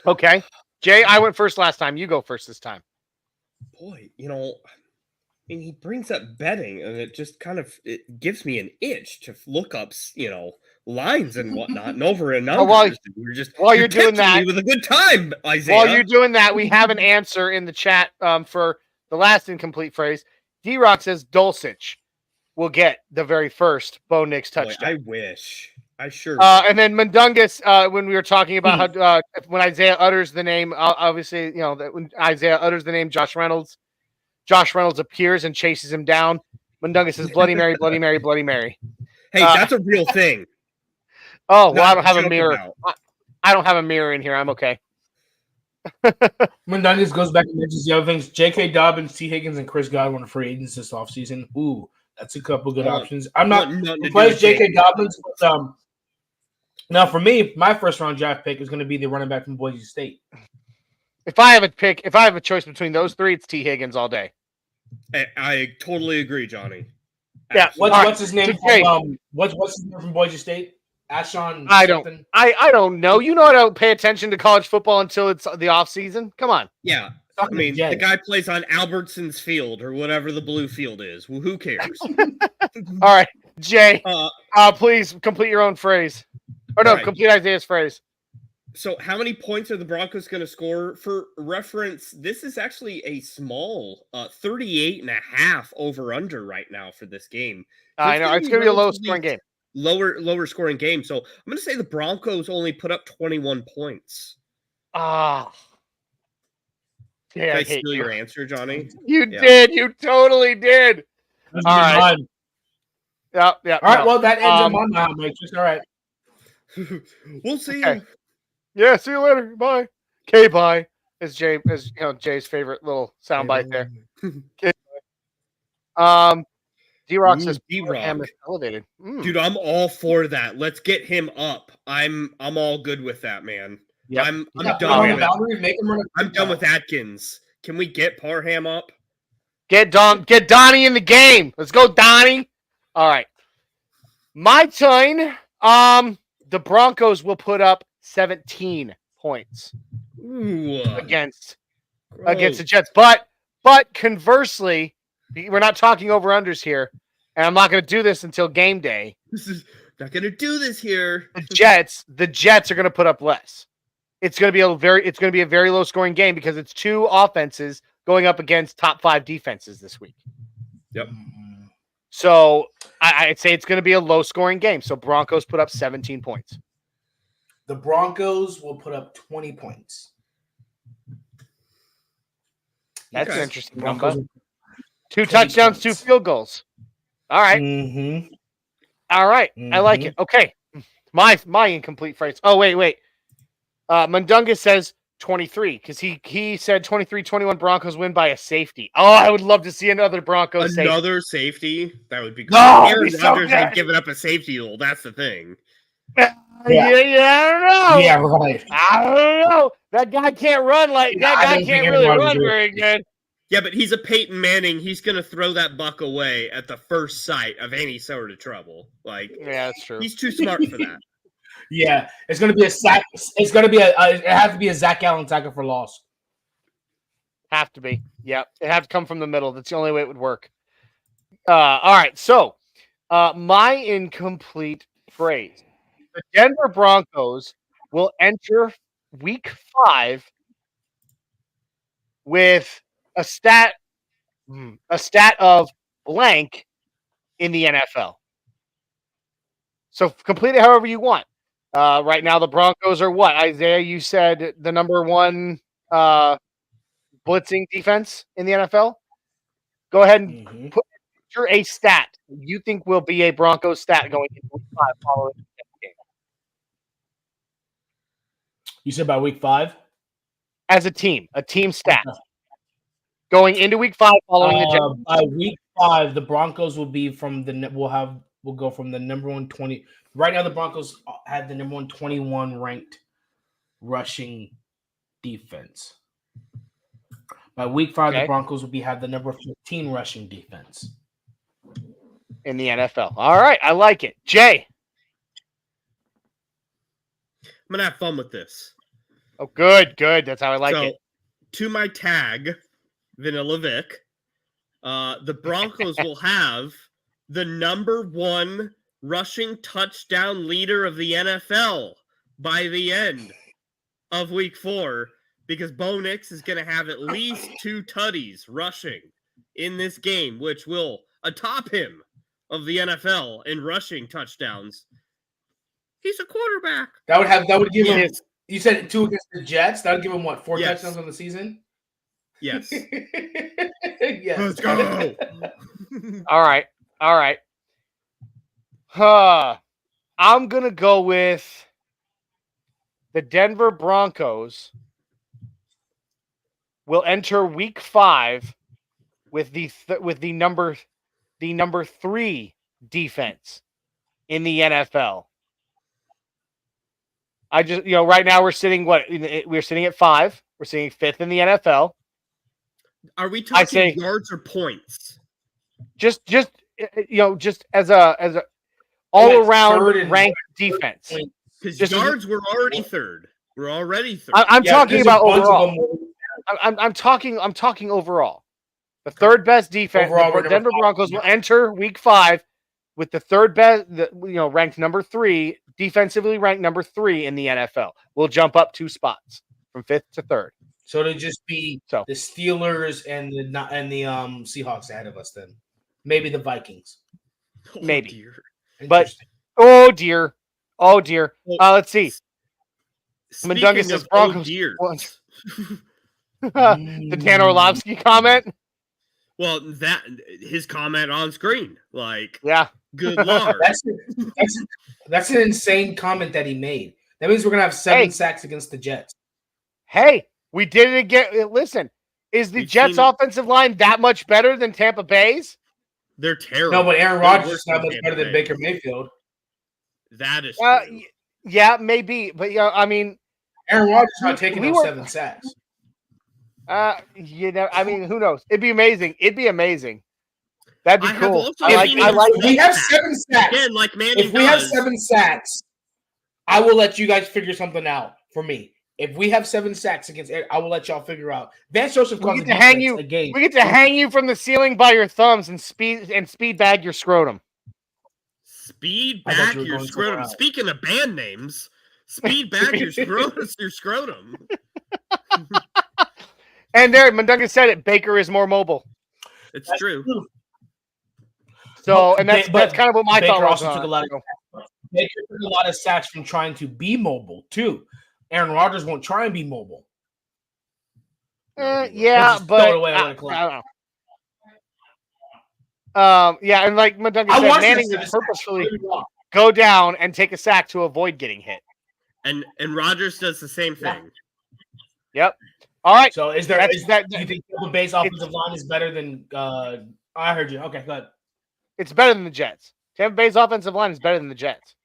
Okay. Jay, I went first last time. You go first this time. Boy, he brings up betting, and it just it gives me an itch to look up, lines and whatnot, and over and over. While you're doing that, with a good time, Isaiah. While you're doing that, we have an answer in the chat for the last incomplete phrase. D-Rock says Dulcich will get the very first Bo Nix touchdown. Boy, I wish. I sure. And then Mundungus, when we were talking about how when Isaiah utters the name, obviously, that when Isaiah utters the name Josh Reynolds appears and chases him down. Mundungus says Bloody Mary, Bloody Mary, Bloody Mary. Hey, that's a real thing. Oh, well, I don't have a mirror. I don't have a mirror in here. I'm okay. Mundungus goes back and mentions the other things. J.K. Dobbins, T. Higgins, and Chris Godwin are free agents this offseason. Ooh, that's a couple good options. I'm not replace J.K. Dobbins. Now, for me, my first-round draft pick is going to be the running back from Boise State. If I have a choice between those three, it's T. Higgins all day. I totally agree, Johnny. Yeah. What's his name? What's his name from Boise State? Ashon. I don't know. I don't pay attention to college football until it's the off season. Come on. Yeah. I mean, the guy plays on Albertsons Field or whatever the blue field is. Well, who cares? All right, Jay. Please complete your own phrase. Or no, complete Isaiah's phrase. So how many points are the Broncos going to score? For reference, this is actually a small 38.5 over-under right now for this game. So I know. It's going to be a low-scoring game. Lower scoring game. So I'm going to say the Broncos only put up 21 points. Yeah, Did I steal your answer, Johnny? You did. You totally did. All right. Yeah. All right. Well, that ends on my mind, Matrix. All right. We'll see you. Yeah, see you later. Bye. Okay, bye. Is Jay's favorite little soundbite there. Okay. D-Rock says D-Rock is elevated. Dude, I'm all for that. Let's get him up. I'm all good with that, man. Yep. I'm done with it. I'm done with Atkins. Can we get Parham up? Get Donnie in the game. Let's go, Donnie. All right. My turn. The Broncos will put up 17 points against the Jets. But conversely, we're not talking over-unders here, and I'm not going to do this until game day. This is not going to do this here. The Jets are going to put up less. It's going to be a very low-scoring game because it's two offenses going up against top 5 defenses this week. Yep. So I'd say it's going to be a low-scoring game. So Broncos put up 17 points. The Broncos will put up 20 points. That's an interesting number. 2 touchdowns, 2 field goals. All right. Mm-hmm. All right. I like it. Okay. My incomplete phrase. Oh, wait. Mundungus says 23 because he said 23-21 Broncos win by a safety. Oh, I would love to see another Broncos safety. That would be cool. Aaron Rodgers ain't giving up a safety rule. That's the thing. Yeah, I don't know. Yeah, right. I don't know. That guy can't run run very good. Yeah, but he's a Peyton Manning. He's going to throw that buck away at the first sight of any sort of trouble. Yeah, that's true. He's too smart for that. Yeah, it's going to be a sack. It's going to be it has to be a Zach Allen tackle for loss. Have to be. Yep. It have to come from the middle. That's the only way it would work. All right. So, my incomplete phrase. The Denver Broncos will enter week 5 with a stat of blank in the NFL. So complete it however you want. Right now, the Broncos are what? Isaiah, you said the number one blitzing defense in the NFL? Go ahead and put a stat you think will be a Broncos stat going into week 5 following the game. You said by week 5? As a team stat. Going into week 5 following the Jets. By week 5, the Broncos will be will go from the number 120. Right now, the Broncos have the number 121 ranked rushing defense. By week 5, the Broncos will have the number 15 rushing defense in the NFL. All right, I like it. Jay, I'm gonna have fun with this. Oh, good. That's how I like it. To my tag, Vanilla Vic, the Broncos will have the number 1 rushing touchdown leader of the NFL by the end of week 4, because Bo Nix is going to have at least 2 tutties rushing in this game, which will atop him of the NFL in rushing touchdowns. He's a quarterback. That would give him. You said 2 against the Jets. That would give him 4 touchdowns on the season. Yes. Yes. Let's go. All right. I'm going to go with the Denver Broncos will enter week 5 with the number 3 defense in the NFL. I just, right now we're sitting we're sitting at 5. We're sitting 5th in the NFL. Are we talking yards or points? Just as a all around ranked defense. Because yards were already 3rd. We're already 3rd. I'm talking about overall. I'm talking overall. The 3rd best defense. The Denver Broncos will enter week 5 with the 3rd best, ranked number 3, defensively ranked number 3 in the NFL. We'll jump up 2 spots from 5th to 3rd. So it'll just be the Steelers and the Seahawks ahead of us then. Maybe the Vikings. Maybe. Dear. But oh dear. Let's see. Mundungus says Broncos. The Dan Orlovsky comment. Well, his comment on screen, good lord. That's an insane comment that he made. That means we're gonna have 7 sacks against the Jets. Hey, we did it again. Listen, is the Jets' offensive line that much better than Tampa Bay's? They're terrible. No, but Aaron Rodgers is not much better than Baker Mayfield. That is true. Yeah, maybe, but Aaron Rodgers is not taking those 7 sacks. Who knows? It'd be amazing. That'd be cool. If we have 7 sacks, again, like Manny if we have 7 sacks, I will let you guys figure something out for me. If we have 7 sacks against Eric, I will let y'all figure out. Vance Joseph we get to hang you from the ceiling by your thumbs and speed bag your scrotum. Speed bag your scrotum. Speaking of band names, speed bag your scrotum. And there, Mundungus said it. Baker is more mobile. It's true. So, and that's kind of what my thought was. Baker took a lot of sacks from trying to be mobile too. Aaron Rodgers won't try and be mobile. Yeah, but I don't know. And like Mundungus said, Manning would purposefully go down and take a sack to avoid getting hit. And Rodgers does the same thing. Yep. All right. So do you think Tampa Bay's offensive line is better than I heard you. Okay, go ahead. It's better than the Jets. Tampa Bay's offensive line is better than the Jets.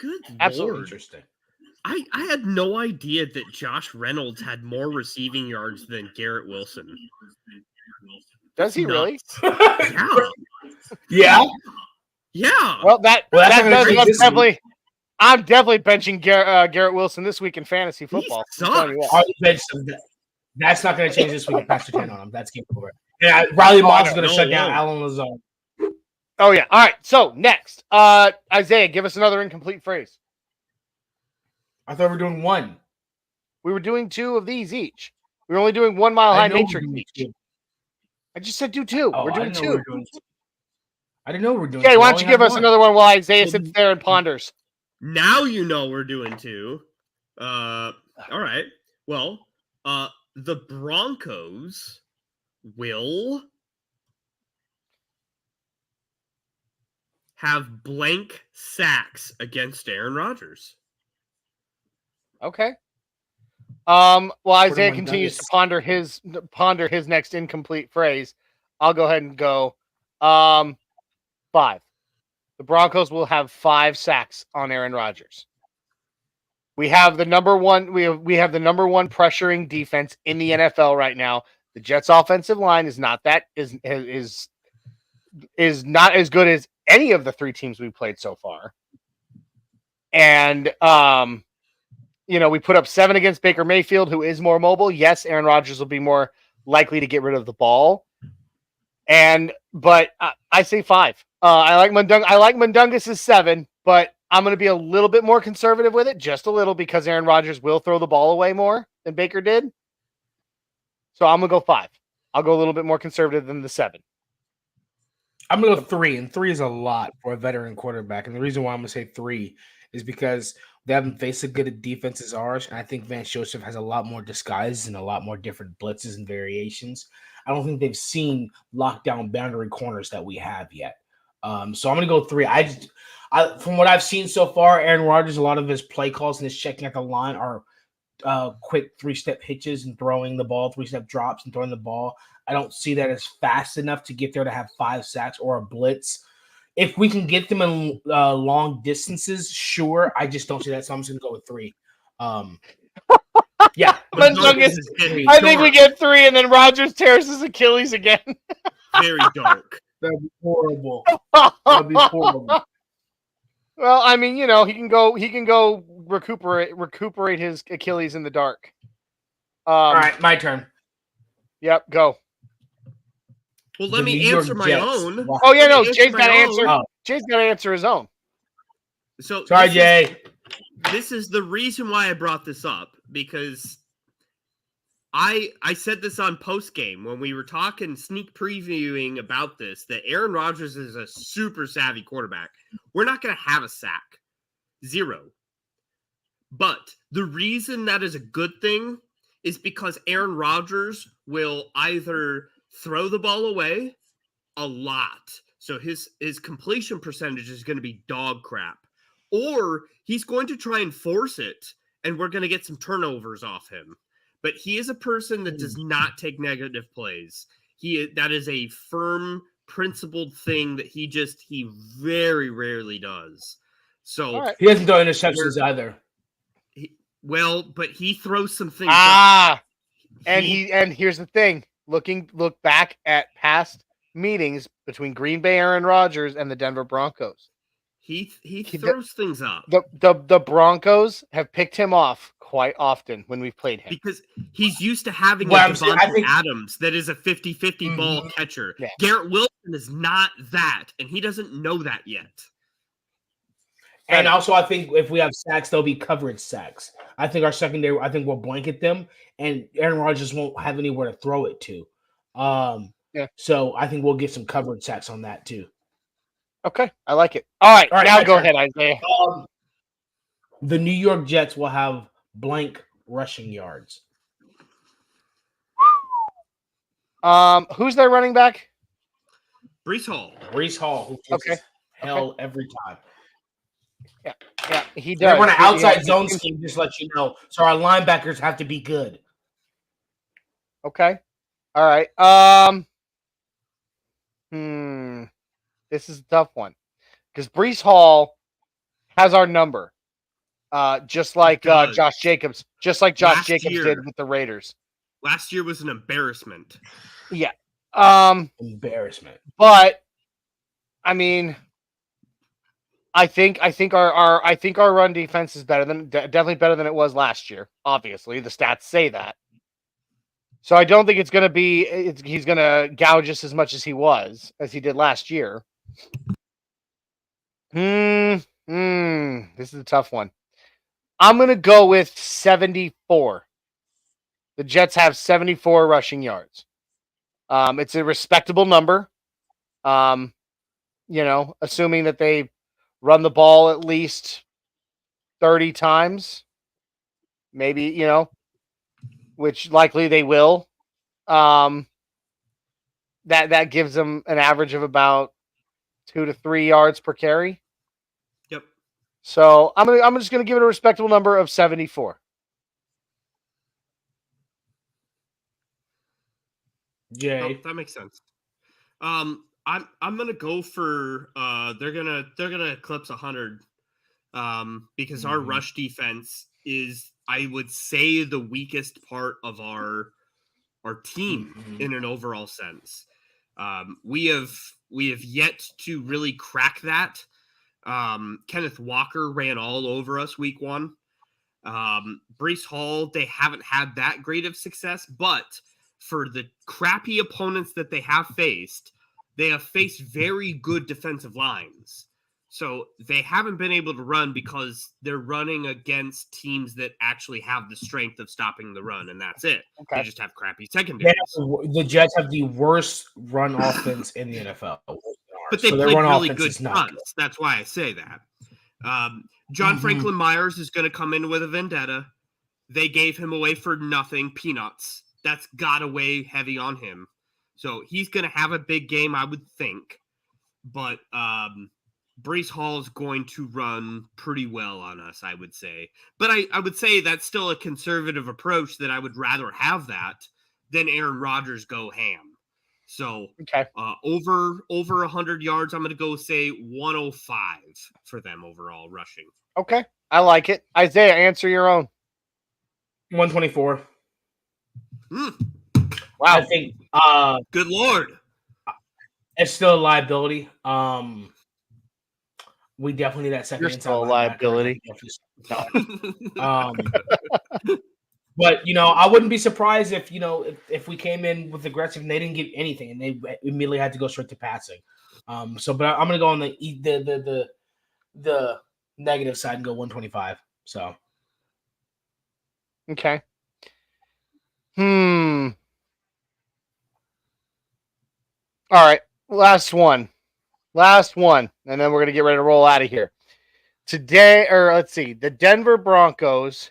Good Absolutely. Lord. Interesting. I had no idea that Josh Reynolds had more receiving yards than Garrett Wilson. Does he really? Yeah. Well, definitely. I'm definitely benching Garrett Wilson this week in fantasy football. That's not going to change this week. Pastor 10 on him. That's game over. Yeah, Riley Moss is going to shut down Alan Lazone. Oh yeah. All right. So next, Isaiah, give us another incomplete phrase. I thought we were doing 1. We were doing 2 of these each. We're only doing 1 Mile High I know we're Matrix doing each. two. I just said do 2. Oh, We're I doing didn't know we 2. were doing two. I didn't know we were doing Okay, two. why I don't you only give have us one. another one while Isaiah So sits there and ponders? Now you know we're doing 2. All right. Well, the Broncos will have blank sacks against Aaron Rodgers. Okay. While Isaiah Quarterman continues to Douglas. ponder his next incomplete phrase, I'll go ahead and go 5. The Broncos will have 5 sacks on Aaron Rodgers. We have the number one the number 1 pressuring defense in the NFL right now. The Jets offensive line is not as good as any of the 3 teams we've played so far. And we put up 7 against Baker Mayfield, who is more mobile. Yes, Aaron Rodgers will be more likely to get rid of the ball. But I say 5. I like Mundungus' 7, but I'm going to be a little bit more conservative with it, just a little, because Aaron Rodgers will throw the ball away more than Baker did. So I'm going to go 5. I'll go a little bit more conservative than the 7. I'm going to go 3, and 3 is a lot for a veteran quarterback. And the reason why I'm going to say 3 is because they haven't faced as good a defense as ours, and I think Vance Joseph has a lot more disguises and a lot more different blitzes and variations. I don't think they've seen lockdown boundary corners that we have yet. So I'm going to go 3. From what I've seen so far, Aaron Rodgers, a lot of his play calls and his checking at the line are quick 3-step hitches and throwing the ball, 3-step drops and throwing the ball. I don't see that as fast enough to get there to have 5 sacks or a blitz. If we can get them in long distances, sure. I just don't see that, so I'm just going to go with 3. Yeah. I think we get 3, and then Rodgers tears his Achilles again. Very dark. That'd be horrible. That'd be horrible. Well, I mean, he can go recuperate his Achilles in the dark. All right, my turn. Yep, go. Well, let me answer my own. Oh yeah, no, Jay's got to answer. Jay's got to answer his own. So sorry, Jay. This is the reason why I brought this up, because I said this on post game when we were talking sneak previewing about this, that Aaron Rodgers is a super savvy quarterback. We're not going to have a sack. 0. But the reason that is a good thing is because Aaron Rodgers will either throw the ball away a lot, so his completion percentage is going to be dog crap, or he's going to try and force it, and we're going to get some turnovers off him. But he is a person that does not take negative plays. That is a firm, principled thing that he very rarely does. So he doesn't throw interceptions either. But he throws some things. And here's the thing: look back at past meetings between Green Bay Aaron Rodgers and the Denver Broncos. He throws things up. The Broncos have picked him off quite often when we've played him, because he's used to having Devontae Adams that is a 50-50 ball catcher. Yeah. Garrett Wilson is not that, and he doesn't know that yet. And also, I think if we have sacks, they'll be coverage sacks. I think our secondary, we'll blanket them, and Aaron Rodgers won't have anywhere to throw it to. So I think we'll get some coverage sacks on that too. Okay, I like it. All right, now go ahead, Isaiah. The New York Jets will have blank rushing yards. Who's their running back? Breece Hall. Who gets hell every time. Yeah, he does. They run an outside zone scheme, just let you know. So our linebackers have to be good. Okay. All right. This is a tough one because Breece Hall has our number, just like Josh Jacobs, did with the Raiders. Last year was an embarrassment. Yeah. Embarrassment. But I mean, I think our run defense is definitely better than it was last year. Obviously, the stats say that. So I don't think he's going to gouge us as much as he did last year. This is a tough one. I'm going to go with 74. The Jets have 74 rushing yards. It's a respectable number. Assuming that they run the ball at least 30 times, maybe, which likely they will. That gives them an average of about 2 to 3 yards per carry. Yep. So I'm just gonna give it a respectable number of 74. Jay. Oh, that makes sense. I'm gonna go for they're gonna eclipse 100 because our rush defense is, I would say, the weakest part of our team in an overall sense. We have yet to really crack that. Kenneth Walker ran all over us week 1. Breece Hall, they haven't had that great of success, but for the crappy opponents that they have faced very good defensive lines. So they haven't been able to run because they're running against teams that actually have the strength of stopping the run, and that's it. Okay. They just have crappy secondaries. The Jets have the worst run offense in the NFL. But they played really good fronts. That's why I say that. John Franklin Myers is going to come in with a vendetta. They gave him away for nothing, peanuts. That's got to weigh heavy on him. So he's going to have a big game, I would think. But Breece Hall is going to run pretty well on us, I would say. But I would say that's still a conservative approach, that I would rather have that than Aaron Rodgers go ham. So over 100 yards, I'm going to go say 105 for them overall rushing. Okay, I like it. Isaiah, answer your own. 124. Wow. I think good Lord. It's still a liability. We definitely need that second. You're still a liability. But I wouldn't be surprised if if we came in with aggressive and they didn't get anything and they immediately had to go straight to passing. But I'm gonna go on the negative side and go 125. So okay. All right. Last one. And then we're going to get ready to roll out of here. Today, or let's see, the Denver Broncos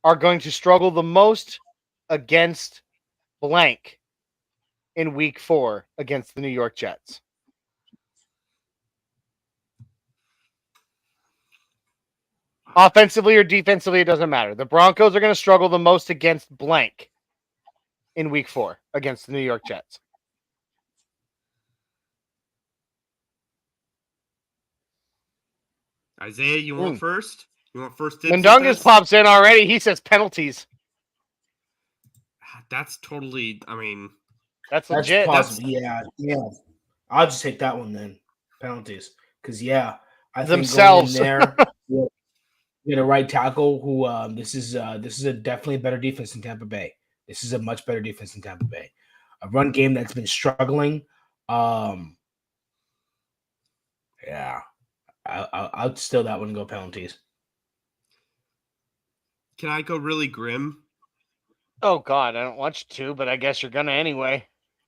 are going to struggle the most against blank in week 4 against the New York Jets. Offensively or defensively, it doesn't matter. The Broncos are going to struggle the most against blank in week 4 against the New York Jets. Isaiah, you want first? You want first? Mendungus pops in already. He says penalties. That's totally, that's legit. Possible. Yeah. I'll just take that one then. Penalties. Because, I think themselves there, get a right tackle who this is a definitely better defense than Tampa Bay. This is a much better defense than Tampa Bay. A run game that's been struggling. I'll steal that one and go penalties. Can I go really grim? Oh God, I don't want you to, but I guess you're gonna anyway.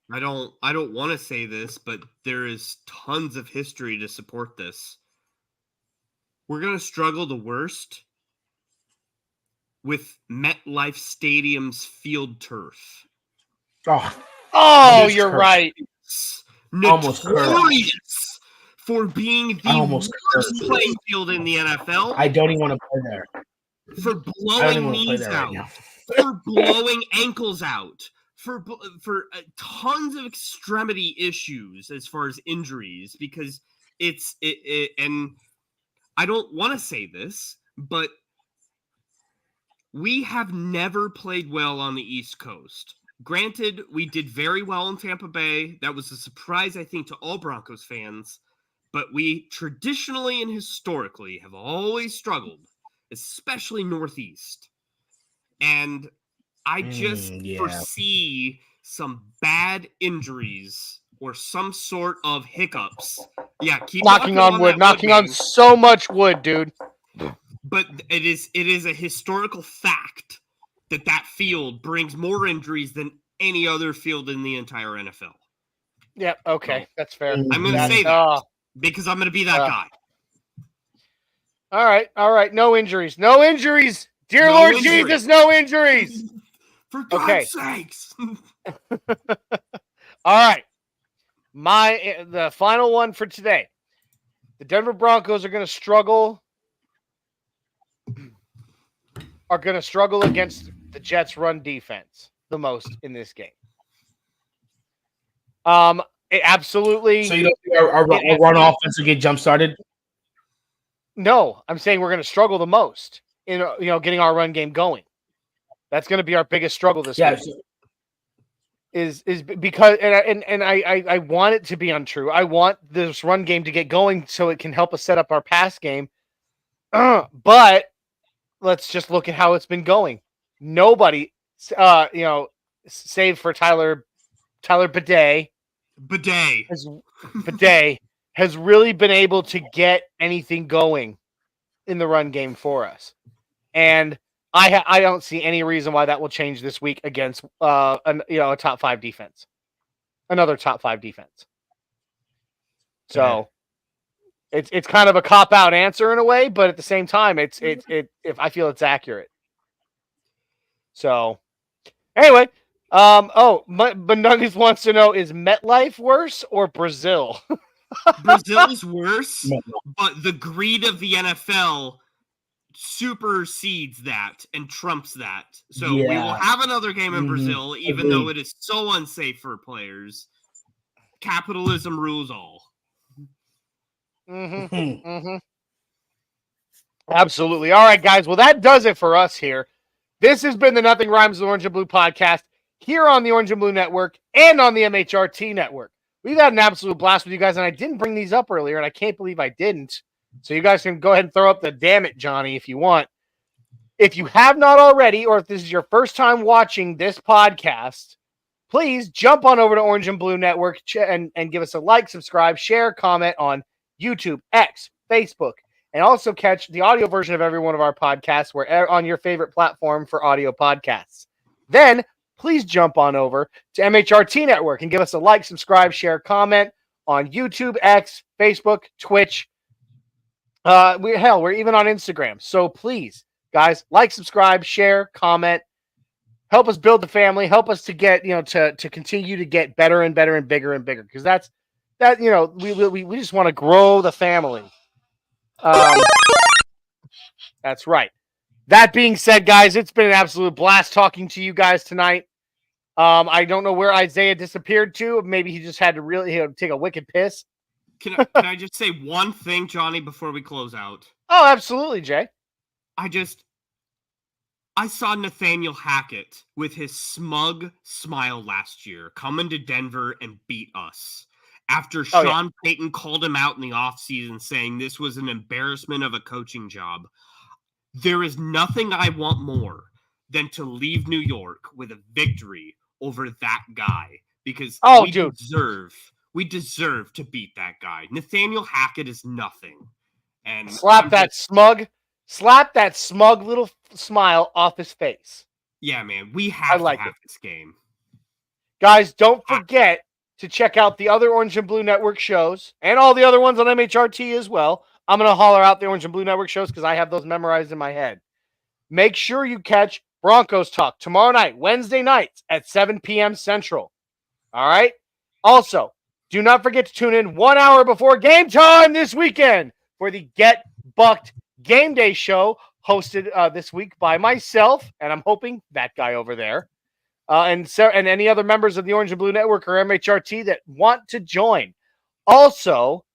I don't want to say this, but there is tons of history to support this. We're gonna struggle the worst with MetLife Stadium's field turf. Oh, you're right. Notorious for being the worst playing field in the NFL. I don't even want to play there. For blowing knees out. For blowing ankles out. For tons of extremity issues as far as injuries, because and I don't want to say this, but we have never played well on the East Coast. Granted, we did very well in Tampa Bay. That was a surprise, I think, to all Broncos fans. But we traditionally and historically have always struggled, especially Northeast. And I just foresee some bad injuries or some sort of hiccups. Yeah, keep knocking on wood, knocking on so much wood, dude. But it is a historical fact that field brings more injuries than any other field in the entire NFL. Yeah, okay, So, that's fair. I'm going to say that because I'm going to be that guy. All right. No injuries. No injuries. Dear No Lord injuries. Jesus, no injuries. For God's sakes. All right. The final one for today. The Denver Broncos are going to struggle. Against the Jets' run defense the most in this game. Absolutely. So you don't think our run offense will get jump started? No, I'm saying we're going to struggle the most in getting our run game going. That's going to be our biggest struggle this week. Is because I want it to be untrue. I want this run game to get going so it can help us set up our pass game. But let's just look at how it's been going. Nobody, save for Tyler Bidet has really been able to get anything going in the run game for us, and I don't see any reason why that will change this week against a top 5 defense, another top 5 defense. So it's kind of a cop out answer in a way, but at the same time, if I feel it's accurate. So anyway, but Nuggets wants to know, is MetLife worse or Brazil? Brazil's worse, but the greed of the NFL supersedes that and trumps that. So we will have another game in Brazil, even though it is so unsafe for players. Capitalism rules all. Absolutely. All right, guys. Well, that does it for us here. This has been the Nothing Rhymes with Orange and Blue podcast here on the Orange and Blue Network and on the MHRT Network. We've had an absolute blast with you guys, and I didn't bring these up earlier, and I can't believe I didn't. So you guys can go ahead and throw up the damn it, Johnny, if you want. If you have not already, or if this is your first time watching this podcast, please jump on over to Orange and Blue Network and give us a like, subscribe, share, comment on YouTube, X, Facebook, and also catch the audio version of every one of our podcasts on your favorite platform for audio podcasts. Then please jump on over to MHRT Network and give us a like, subscribe, share, comment on YouTube, X, Facebook, Twitch. We're even on Instagram. So please, guys, like, subscribe, share, comment. Help us build the family. Help us to get, to continue to get better and better and bigger and bigger. Because we just want to grow the family. That's right. That being said, guys, it's been an absolute blast talking to you guys tonight. I don't know where Isaiah disappeared to. Maybe he just had to really take a wicked piss. Can I just say one thing, Johnny, before we close out? Oh, absolutely, Jay. I saw Nathaniel Hackett with his smug smile last year coming to Denver and beat us. After Sean Payton called him out in the offseason saying this was an embarrassment of a coaching job. There is nothing I want more than to leave New York with a victory over that guy, because we deserve to beat that guy. Nathaniel Hackett is nothing. And slap that smug little smile off his face. Yeah, man, we have to have this game. Guys, don't forget to check out the other Orange and Blue Network shows and all the other ones on MHRT as well. I'm going to holler out the Orange and Blue Network shows because I have those memorized in my head. Make sure you catch Broncos Talk tomorrow night, Wednesday nights at 7 p.m. Central. All right? Also, do not forget to tune in 1 hour before game time this weekend for the Get Bucked Game Day show hosted this week by myself, and I'm hoping that guy over there, and any other members of the Orange and Blue Network or MHRT that want to join. Also,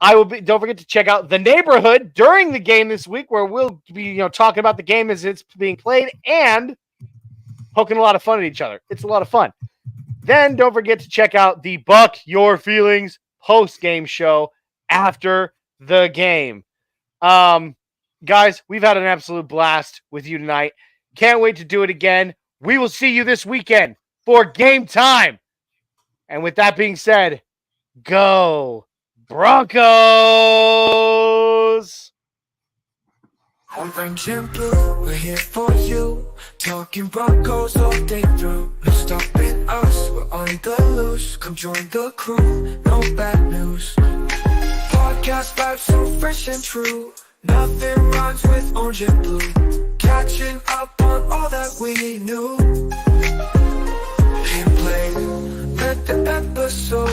don't forget to check out The Neighborhood during the game this week, where we'll be talking about the game as it's being played and poking a lot of fun at each other. It's a lot of fun. Then don't forget to check out the Buck Your Feelings post-game show after the game. Guys, we've had an absolute blast with you tonight. Can't wait to do it again. We will see you this weekend for game time. And with that being said, go Broncos! Orange and blue, we're here for you. Talking Broncos all day through. No stopping us, we're on the loose. Come join the crew, no bad news. Podcast vibes so fresh and true. Nothing rhymes with orange and blue. Catching up on all that we knew. Hit play, let the episode